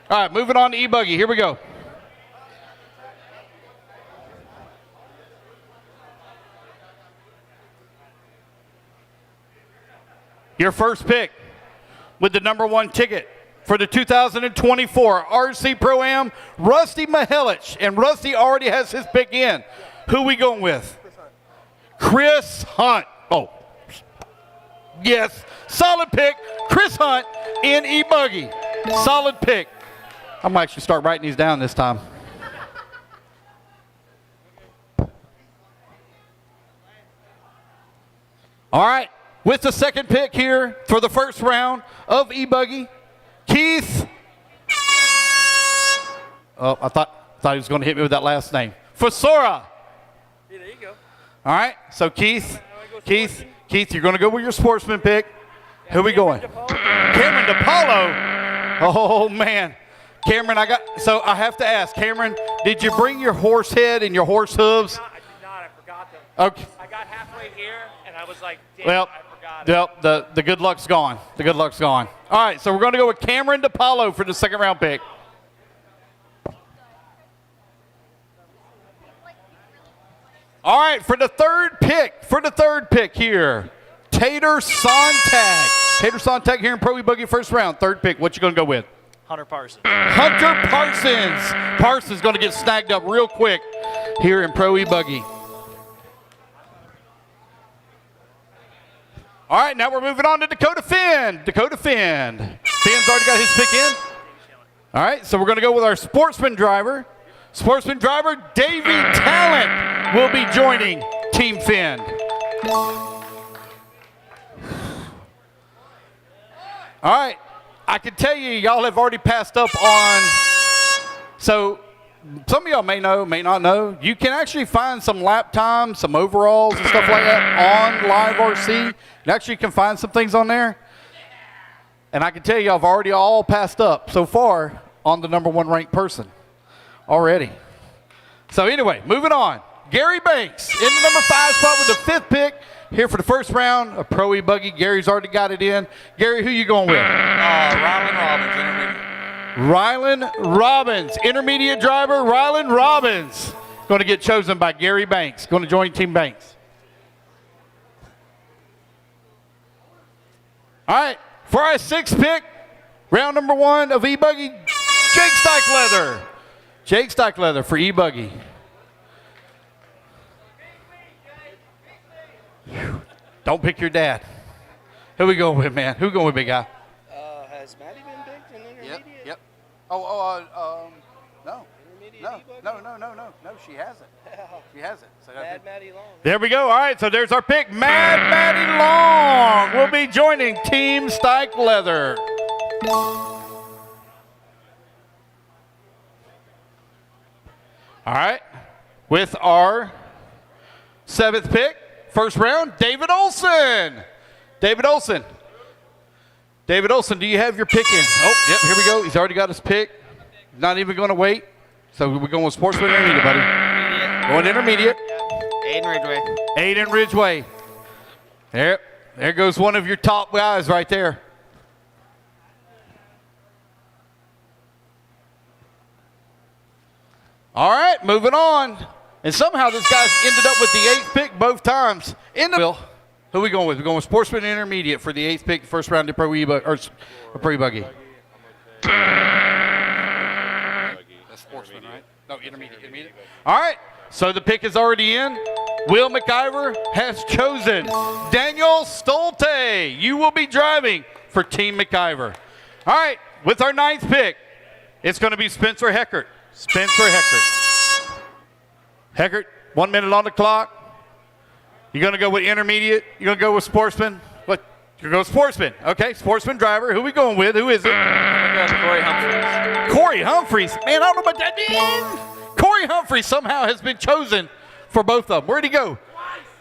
All right, moving on to e-buggy. Here we go. Your first pick with the number 1 ticket for the 2024 RC Pro-Am, Rusty Mihelich. And Rusty already has his pick in. Who we going with? Chris Hunt. Oh, yes, solid pick. Chris Hunt in e-buggy. Solid pick. I'm going to actually start writing these down this time. All right, with the second pick here for the first round of e-buggy, Keith. Oh, I thought he was going to hit me with that last name. Fosora. Yeah, there you go. All right, so Keith, you're going to go with your sportsman pick. Who are we going? Cameron DePaulo. Oh, man. Cameron, I have to ask, Cameron, did you bring your horse head and your horse hooves? I did not. I forgot them. Okay. I got halfway here, and I was like, damn, Well, I forgot it. the good luck's gone. The good luck's gone. All right, so we're going to go with Cameron DePaulo for the second round pick. All right, for the third pick here, Tater Sontag. Tater Sontag here in Pro E-Buggy first round, third pick. What you going to go with? Hunter Parsons. Hunter Parsons. Parsons going to get snagged up real quick here in Pro E-Buggy. All right, now we're moving on to Dakota Finn. Dakota Finn. Finn's already got his pick in. All right, so we're going to go with our sportsman driver. Sportsman driver Davey Talent will be joining Team Finn. All right. I can tell you, y'all have already passed up on, so some of y'all may know, may not know, you can actually find some lap time, some overalls and stuff like that on Live RC. You actually can find some things on there. And I can tell you, I've already all passed up so far on the number 1 ranked person already. So anyway, moving on. Gary Banks in the number 5 spot with the 5th pick. Here for the first round of Pro E-Buggy. Gary's already got it in. Gary, who you going with? Rylan Robbins, intermediate. Rylan Robbins, intermediate driver. Rylan Robbins going to get chosen by Gary Banks. Going to join Team Banks. All right, for our 6th pick, round number 1 of E-Buggy, Jake Steichleather. Jake Steichleather for E-Buggy. Don't pick your dad. Who we going with, man? Who going with, big guy? Has Maddie been picked in intermediate? Yep. she hasn't. She hasn't. So Mad Matty Long. there we go. All right, so there's our pick. Mad Matty Long will be joining Team Stike Leather. All right, with our 7th pick, first round, David Olson. David Olson. David Olson, do you have your pick in? Oh, yep, here we go. He's already got his pick. Not even going to wait. So we're going with Sportsman Intermediate, buddy. Going intermediate. Aiden Ridgeway. Aiden Ridgeway. There goes one of your top guys right there. All right, moving on. And somehow this guy's ended up with the 8th pick both times. Who are we going with? We're going with Sportsman Intermediate for the 8th pick, first round of Pro Buggy. That's Sportsman, right? No, Intermediate. All right, so the pick is already in. Will McIver has chosen Daniel Stolte. You will be driving for Team McIver. All right, with our 9th pick, it's going to be Spencer Heckert. Spencer Heckert. Heckert, 1 minute on the clock. You're going to go with intermediate? You're going to go with sportsman? What? You're going to go with sportsman. Okay, sportsman driver. Who are we going with? Who is it? I'm going to go with Corey Humphreys. Corey Humphreys. Man, I don't know what that means. Corey Humphreys somehow has been chosen for both of them. Where'd he go?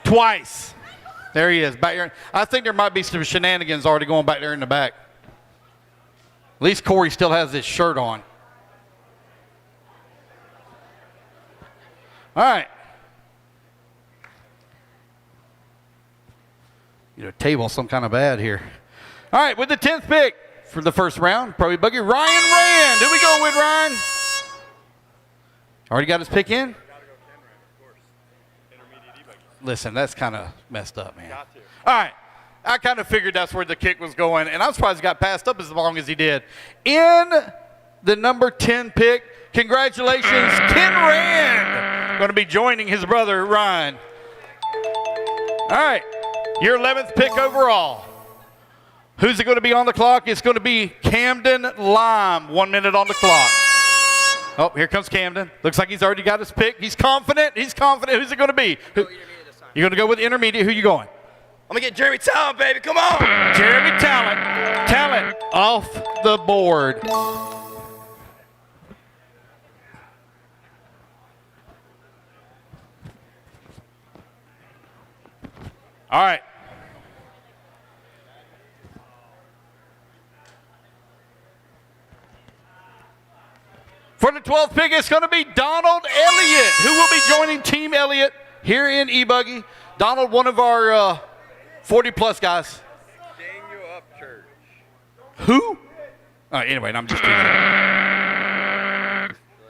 Twice. There he is, back there. I think there might be some shenanigans already going back there in the back. At least Corey still has his shirt on. All right. Table some kind of bad here. All right, with the 10th pick for the first round, Pro Buggy, Ryan Rand. Who we going with, Ryan? Already got his pick in? Listen, that's kind of messed up, man. All right, I kind of figured that's where the kick was going, and I'm surprised he got passed up as long as he did. In the number 10 pick, congratulations, Ken Rand. Going to be joining his brother, Ryan. All right. Your 11th pick overall. Who's it going to be on the clock? It's going to be Camden Lime. 1 minute on the clock. Oh, here comes Camden. Looks like he's already got his pick. He's confident. He's confident. Who's it going to be? You're going to go with intermediate. Who you going? I'm going to get Jeremy Talent, baby. Come on. Jeremy Talent. Talent off the board. All right. For the 12th pick, it's going to be Donald Elliott, who will be joining Team Elliott here in E-Buggy. Donald, one of our 40-plus guys. Daniel Upchurch. Who? Anyway, I'm just teasing.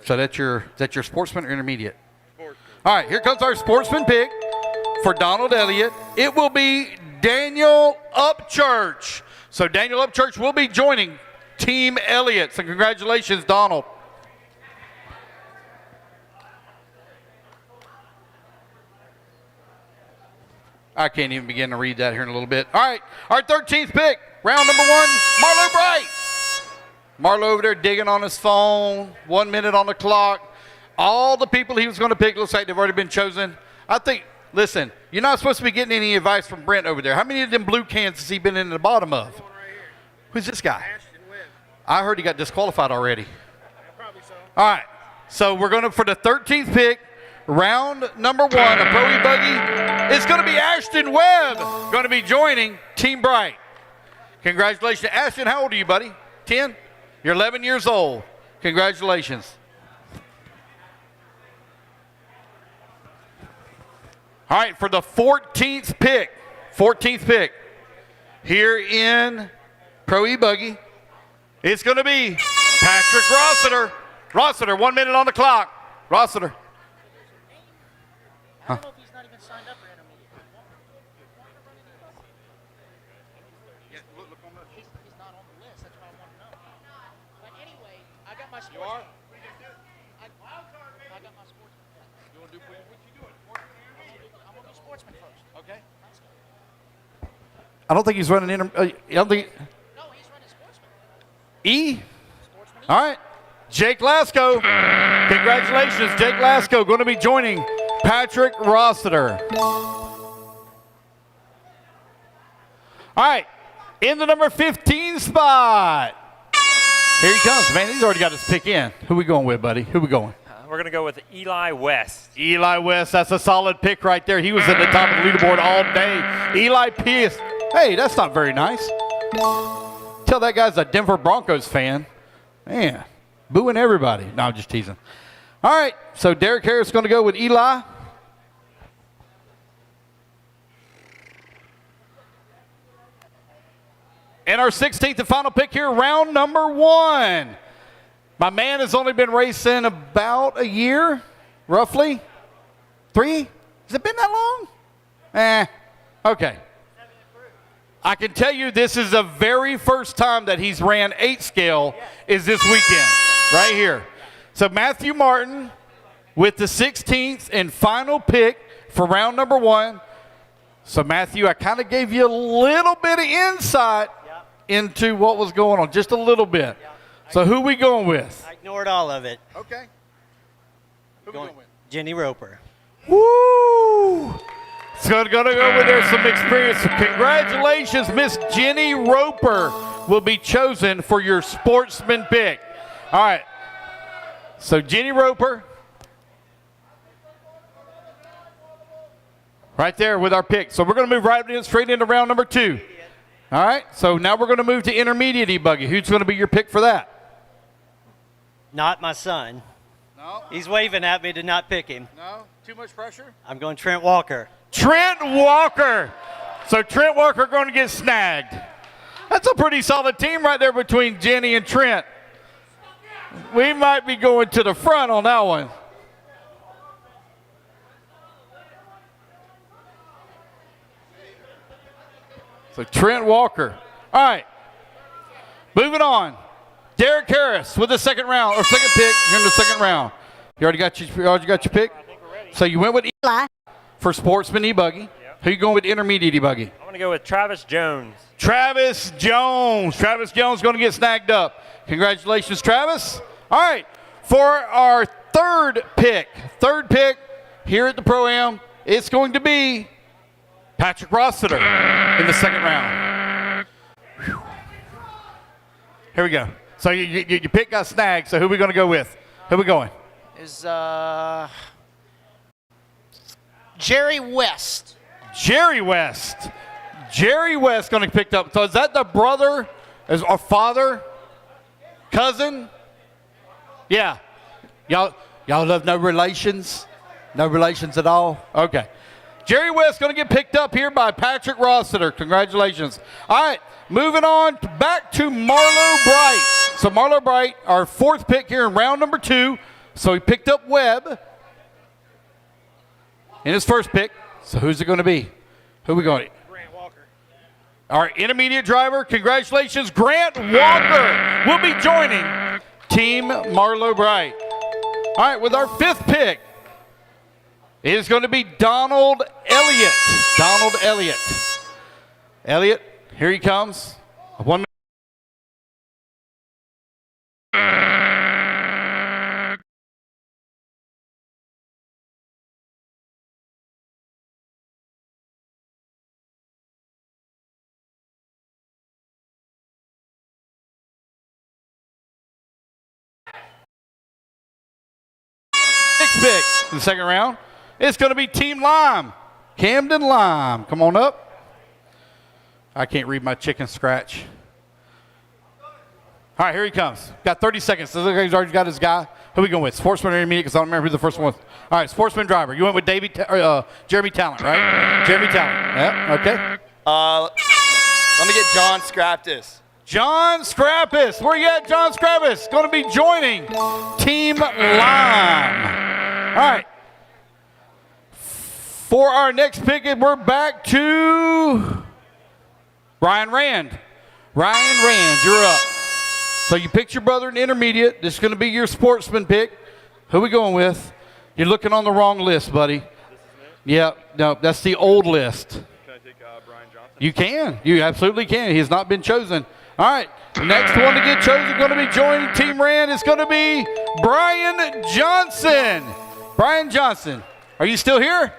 So that's your sportsman or intermediate? Sportsman. All right, here comes our sportsman pick for Donald Elliott. It will be Daniel Upchurch. So Daniel Upchurch will be joining Team Elliott. So congratulations, Donald. I can't even begin to read that here in a little bit. All right, our 13th pick, round number 1, Marlo Bright. Marlo over there digging on his phone, 1 minute on the clock. All the people he was going to pick looks like they've already been chosen. I think, listen, you're not supposed to be getting any advice from Brent over there. How many of them blue cans has he been in the bottom of? Who's this guy? I heard he got disqualified already. Probably so. All right, so we're going to, for the 13th pick, round number 1, a Pro Buggy, it's going to be Ashton Webb, going to be joining Team Bright. Congratulations. Ashton, how old are you, buddy? 10? You're 11 years old. Congratulations. All right, for the 14th pick, here in Pro E-Buggy, it's going to be Patrick Rossiter. Rossiter, 1 minute on the clock. Rossiter. I don't know if he's not even signed up for intermediate. He's not on the list. That's what I want to know. But anyway, I got my sportsman. You are? I got my sportsman. You want to do what you doing? I'm going to do sportsman first. Okay. I don't think he's running I don't think. No, he's running sportsman. E? All right. Jake Lasko. Congratulations, Jake Lasko, going to be joining Patrick Rossiter. All right, in the number 15 spot. Here he comes, man. He's already got his pick in. Who we going with, buddy? Who we going? We're going to go with Eli West. Eli West, that's a solid pick right there. He was at the top of the leaderboard all day. Eli Pierce. Hey, that's not very nice. Tell that guy's a Denver Broncos fan. Man, booing everybody. No, I'm just teasing. All right, so Derek Harris is going to go with Eli. And our 16th and final pick here, round number 1. My man has only been racing about a year, roughly. 3? Has it been that long? Okay. I can tell you this is the very first time that he's ran 8 scale is this weekend, right here. So Matthew Martin with the 16th and final pick for round number 1. So Matthew, I kind of gave you a little bit of insight into what was going on, just a little bit. So who we going with? I ignored all of it. Okay. Who we going with? Jenny Roper. Woo! It's going to go with there some experience. So congratulations, Miss Jenny Roper will be chosen for your sportsman pick. All right. So Jenny Roper, right there with our pick. So we're going to move straight into round number 2. All right. So now we're going to move to intermediate e-buggy. Who's going to be your pick for that? Not my son. No. He's waving at me to not pick him. No? Too much pressure? I'm going Trent Walker. Trent Walker. So Trent Walker going to get snagged. That's a pretty solid team right there between Jenny and Trent. We might be going to the front on that one. So Trent Walker. All right. Moving on. Derek Harris with the second round or second pick here in the second round. You already got your pick? I think we're ready. So you went with Eli for sportsman e-buggy. Yep. Who you going with intermediate e-buggy? I'm going to go with Travis Jones. Travis Jones. Travis Jones going to get snagged up. Congratulations, Travis. All right. For our third pick here at the Pro-Am, it's going to be Patrick Rossiter in the second round. Whew. Here we go. So your pick got snagged, so who are we going to go with? Who are we going? Is Jerry West. Jerry West. Jerry West going to pick up. So is that the brother, or father, cousin? Yeah. Y'all have no relations? No relations at all? Okay. Jerry West going to get picked up here by Patrick Rossiter. Congratulations. All right, moving on back to Marlo Bright. So Marlo Bright, our 4th pick here in round number 2. So he picked up Webb in his first pick. So who's it going to be? Who are we going to? Grant Walker. Our intermediate driver, congratulations, Grant Walker will be joining Team Marlo Bright. All right, with our 5th pick, it is going to be Donald Elliott. Donald Elliott. Elliott, here he comes. 1 minute. Pick in the second round. It's going to be Team Lime. Camden Lime. Come on up. I can't read my chicken scratch. All right, here he comes. Got 30 seconds. So he's already got his guy. Who are we going with? Sportsman or intermediate? Because I don't remember who the first one was. All right, sportsman driver. You went with Jeremy Talent, right? Jeremy Talent. Yeah, okay. Let me get John Scraptis. John Scrappis. Where you at, John Scrappis? Going to be joining Team Lime. All right. For our next pick, we're back to Ryan Rand. Ryan Rand, you're up. So you picked your brother in intermediate. This is going to be your sportsman pick. Who are we going with? You're looking on the wrong list, buddy. This is it? Yeah, no, that's the old list. Can I take Brian Johnson? You can. You absolutely can. He has not been chosen. All right, next one to get chosen going to be joining Team Rand is going to be Brian Johnson. Brian Johnson, are you still here?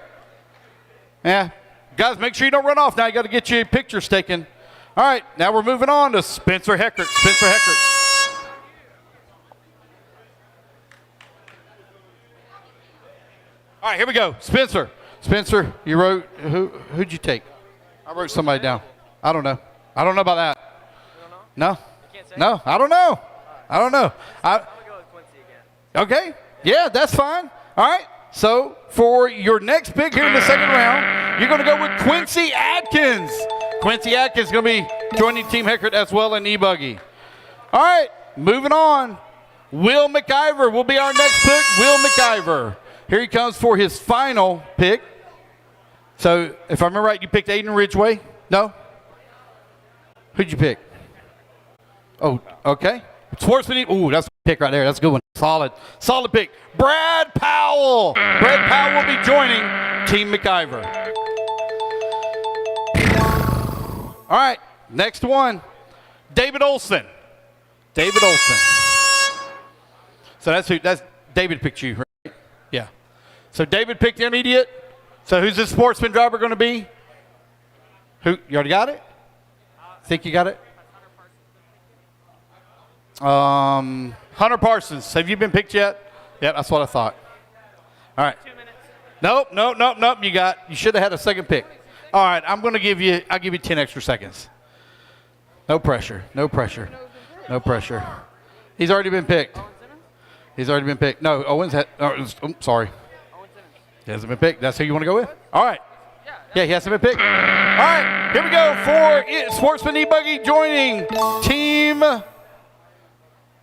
Yeah. Guys, make sure you don't run off now. You got to get your pictures taken. All right, now we're moving on to Spencer Heckert. Spencer Heckert. All right, here we go. Spencer. Spencer, you wrote, who'd you take? I wrote somebody down. I don't know. I don't know about that. You don't know? No. You can't say? No, I don't know. I don't know. I'm going to go with Quincy again. Okay. Yeah, that's fine. All right. So for your next pick here in the second round, you're going to go with Quincy Atkins. Quincy Atkins is going to be joining Team Heckert as well in E-Buggy. All right. Moving on. Will McIver will be our next pick. Will McIver. Here he comes for his final pick. So if I remember right, you picked Aiden Ridgway? No? Who'd you pick? Oh, okay. Sportsman. Ooh, that's a pick right there. That's a good one. Solid. Solid pick. Brad Powell. Brad Powell will be joining Team McIver. All right. Next one. David Olson. David Olson. So that's David picked you, right? Yeah. So David picked intermediate. So who's this sportsman driver going to be? Who? You already got it? Think you got it? Hunter Parsons. Have you been picked yet? Yeah, that's what I thought. All right. 2 minutes. Nope. You should have had a second pick. All right, I'll give you 10 extra seconds. No pressure. He's already been picked. No, Owens had, sorry. He hasn't been picked. That's who you want to go with? All right. Yeah, he hasn't been picked. All right, here we go for Sportsman E-Buggy joining Team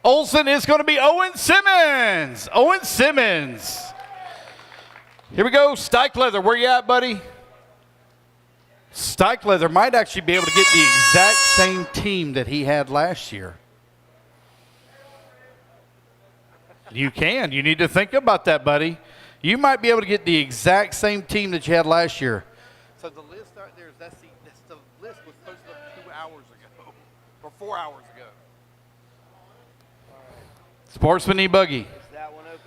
Olson is going to be Owen Simmons. Owen Simmons. Here we go, Stike Leather. Where you at, buddy? Stike Leather might actually be able to get the exact same team that he had last year. You can. You need to think about that, buddy. You might be able to get the exact same team that you had last year. So the list right there, that's the list was posted up 2 hours ago, or 4 hours ago. Sportsman E-Buggy. Is that one open?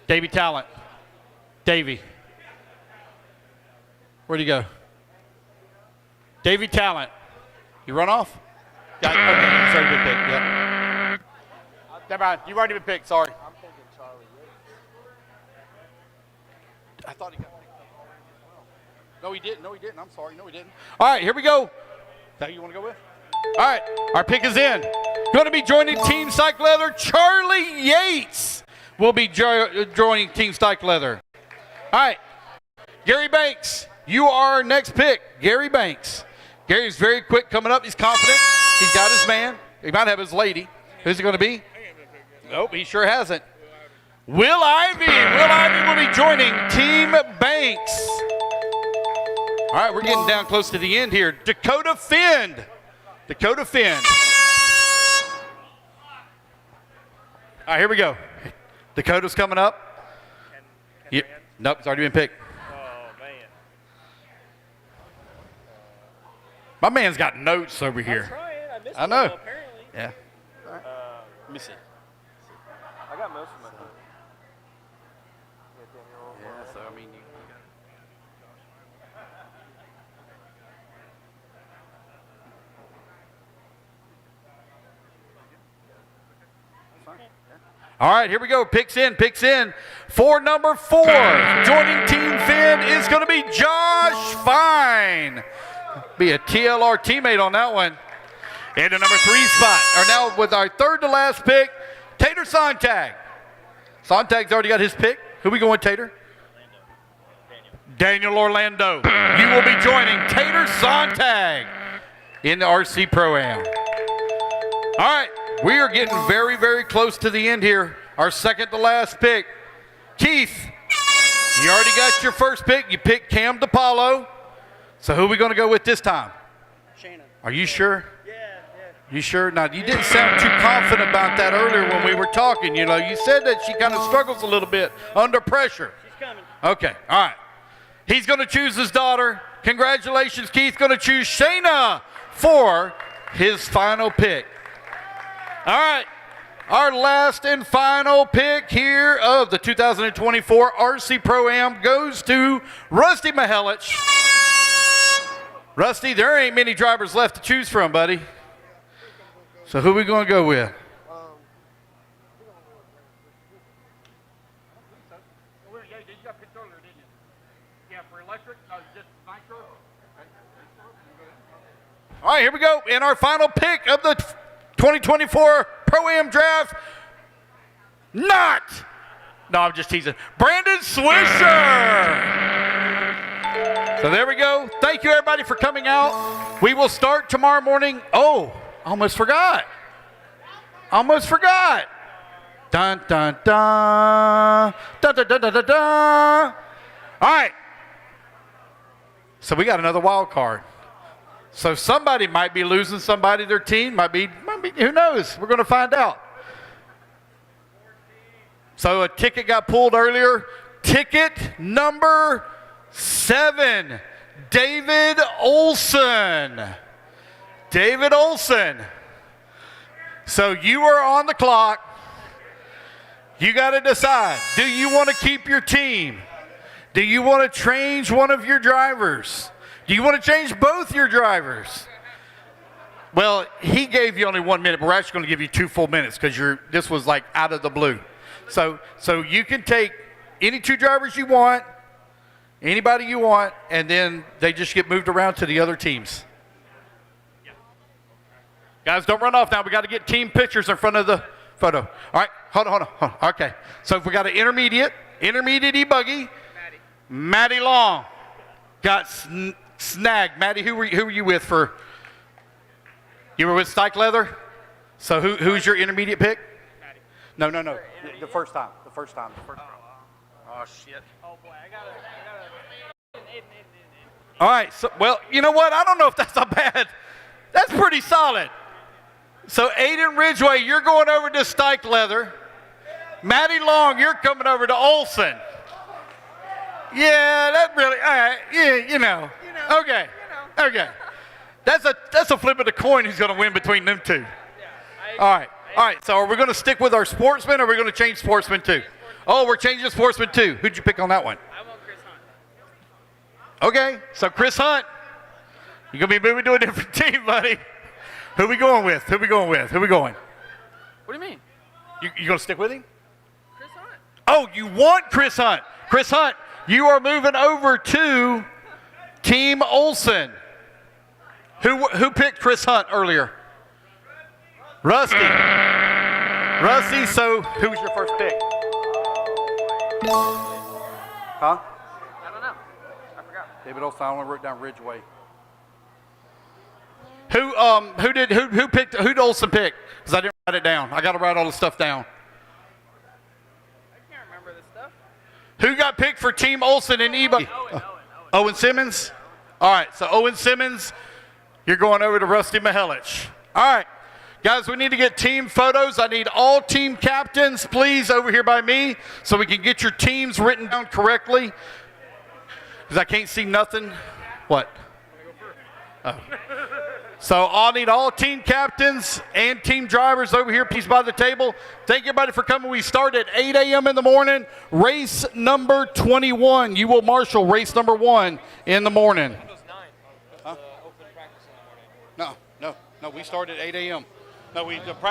Davey Talent. Davey. Where'd he go? Davey Talent. You run off? Okay, he's already been picked. Yep. Never mind. You've already been picked. Sorry. I'm thinking Charlie Yates. I thought he got picked up already as well. No, he didn't. I'm sorry. No, he didn't. All right, here we go. Is that who you want to go with? All right, our pick is in. Going to be joining Team Stike Leather. Charlie Yates will be joining Team Stike Leather. All right, Gary Banks, you are our next pick. Gary Banks. Gary's very quick coming up. He's confident. He's got his man. He might have his lady. Who's it going to be? Nope, he sure hasn't. Will Ivy. Will Ivy will be joining Team Banks. All right, we're getting down close to the end here. Dakota Fend. Dakota Fend. All right, here we go. Dakota's coming up. Yep. Nope, it's already been picked. Oh, man. My man's got notes over here. I missed I know. one, apparently. Yeah. Let me see. I got most of my notes. Yeah, so I mean, you All right, here we go. Picks in. For number 4, joining Team Finn is going to be Josh Fine. Be a TLR teammate on that one. And the number 3 spot are now with our third to last pick, Tater Sontag. Sontag's already got his pick. Who we going, Tater? Daniel Orlando. You will be joining Tater Sontag in the RC Pro-Am. All right, we are getting very, very close to the end here. Our second to last pick. Keith, you already got your first pick. You picked Cam DePaulo. So who are we going to go with this time? Shannon. Are you sure? Yeah. You sure? Now, you didn't sound too confident about that earlier when we were talking. You know, you said that she kind of struggles a little bit under pressure. She's coming. Okay, all right. He's going to choose his daughter. Congratulations, Keith. Going to choose Shayna for his final pick. All right. Our last and final pick here of the 2024 RC Pro-Am goes to Rusty Mihelich. Rusty, there ain't many drivers left to choose from, buddy. So who we going to go with? You got picked earlier, didn't you? Yeah, for electric, just Nitro. All right, here we go. And our final pick of the 2024 Pro-Am draft. No, I'm just teasing. Brandon Swisher. So there we go. Thank you, everybody, for coming out. We will start tomorrow morning. Oh, almost forgot. Almost forgot. Dun, dun, dun. Dun, dun, dun, dun, dun, dun. All right. So we got another wild card. So somebody might be losing somebody, their team might be, who knows? We're going to find out. So a ticket got pulled earlier. Ticket number 7, David Olson. David Olson. So you are on the clock. You got to decide. Do you want to keep your team? Do you want to change one of your drivers? Do you want to change both your drivers? Well, he gave you only 1 minute, but we're actually going to give you 2 full minutes because this was like out of the blue. So you can take any 2 drivers you want, anybody you want, and then they just get moved around to the other teams. Yeah. Guys, don't run off now. We got to get team pictures in front of the photo. All right, hold on. Okay, so if we got an intermediate e-buggy, Maddie Long got snagged. Maddie, who were you with for? You were with Stike Leather? So who's your intermediate pick? Maddie. No. The first time. Oh, shit. Oh boy, I gotta. All right. So, well, you know what? I don't know if that's not bad. That's pretty solid. So Aiden Ridgway, you're going over to Stike Leather. Maddie Long, you're coming over to Olson. Yeah, that really. All right. Yeah, you know. Okay. Okay. That's a flip of the coin who's going to win between them two. All right. So are we going to stick with our sportsman or are we going to change sportsman too? Oh, we're changing sportsman too. Who'd you pick on that one? I want Chris Hunt. Okay. So Chris Hunt, you're going to be moving to a different team, buddy. Who we going with? Who we going? What do you mean? You going to stick with him? Chris Hunt. Oh, you want Chris Hunt. Chris Hunt, you are moving over to Team Olson. Who picked Chris Hunt earlier? Rusty. Rusty, so who was your first pick? Huh? I don't know. I forgot. David Olson, I only wrote down Ridgeway. Who'd Olson pick? Because I didn't write it down. I got to write all the stuff down. I can't remember this stuff. Who got picked for Team Olson and eBay? Owen Simmons? All right, so Owen Simmons, you're going over to Rusty Mihelich. All right, guys, we need to get team photos. I need all team captains, please, over here by me so we can get your teams written down correctly. Because I can't see nothing. What? Oh. So I'll need all team captains and team drivers over here, please, by the table. Thank you, everybody, for coming. We start at 8 a.m. in the morning. Race number 21. You will marshal race number 1 in the morning. It was 9. Huh? Open practice in the morning. No. We start at 8 a.m. No, the practice.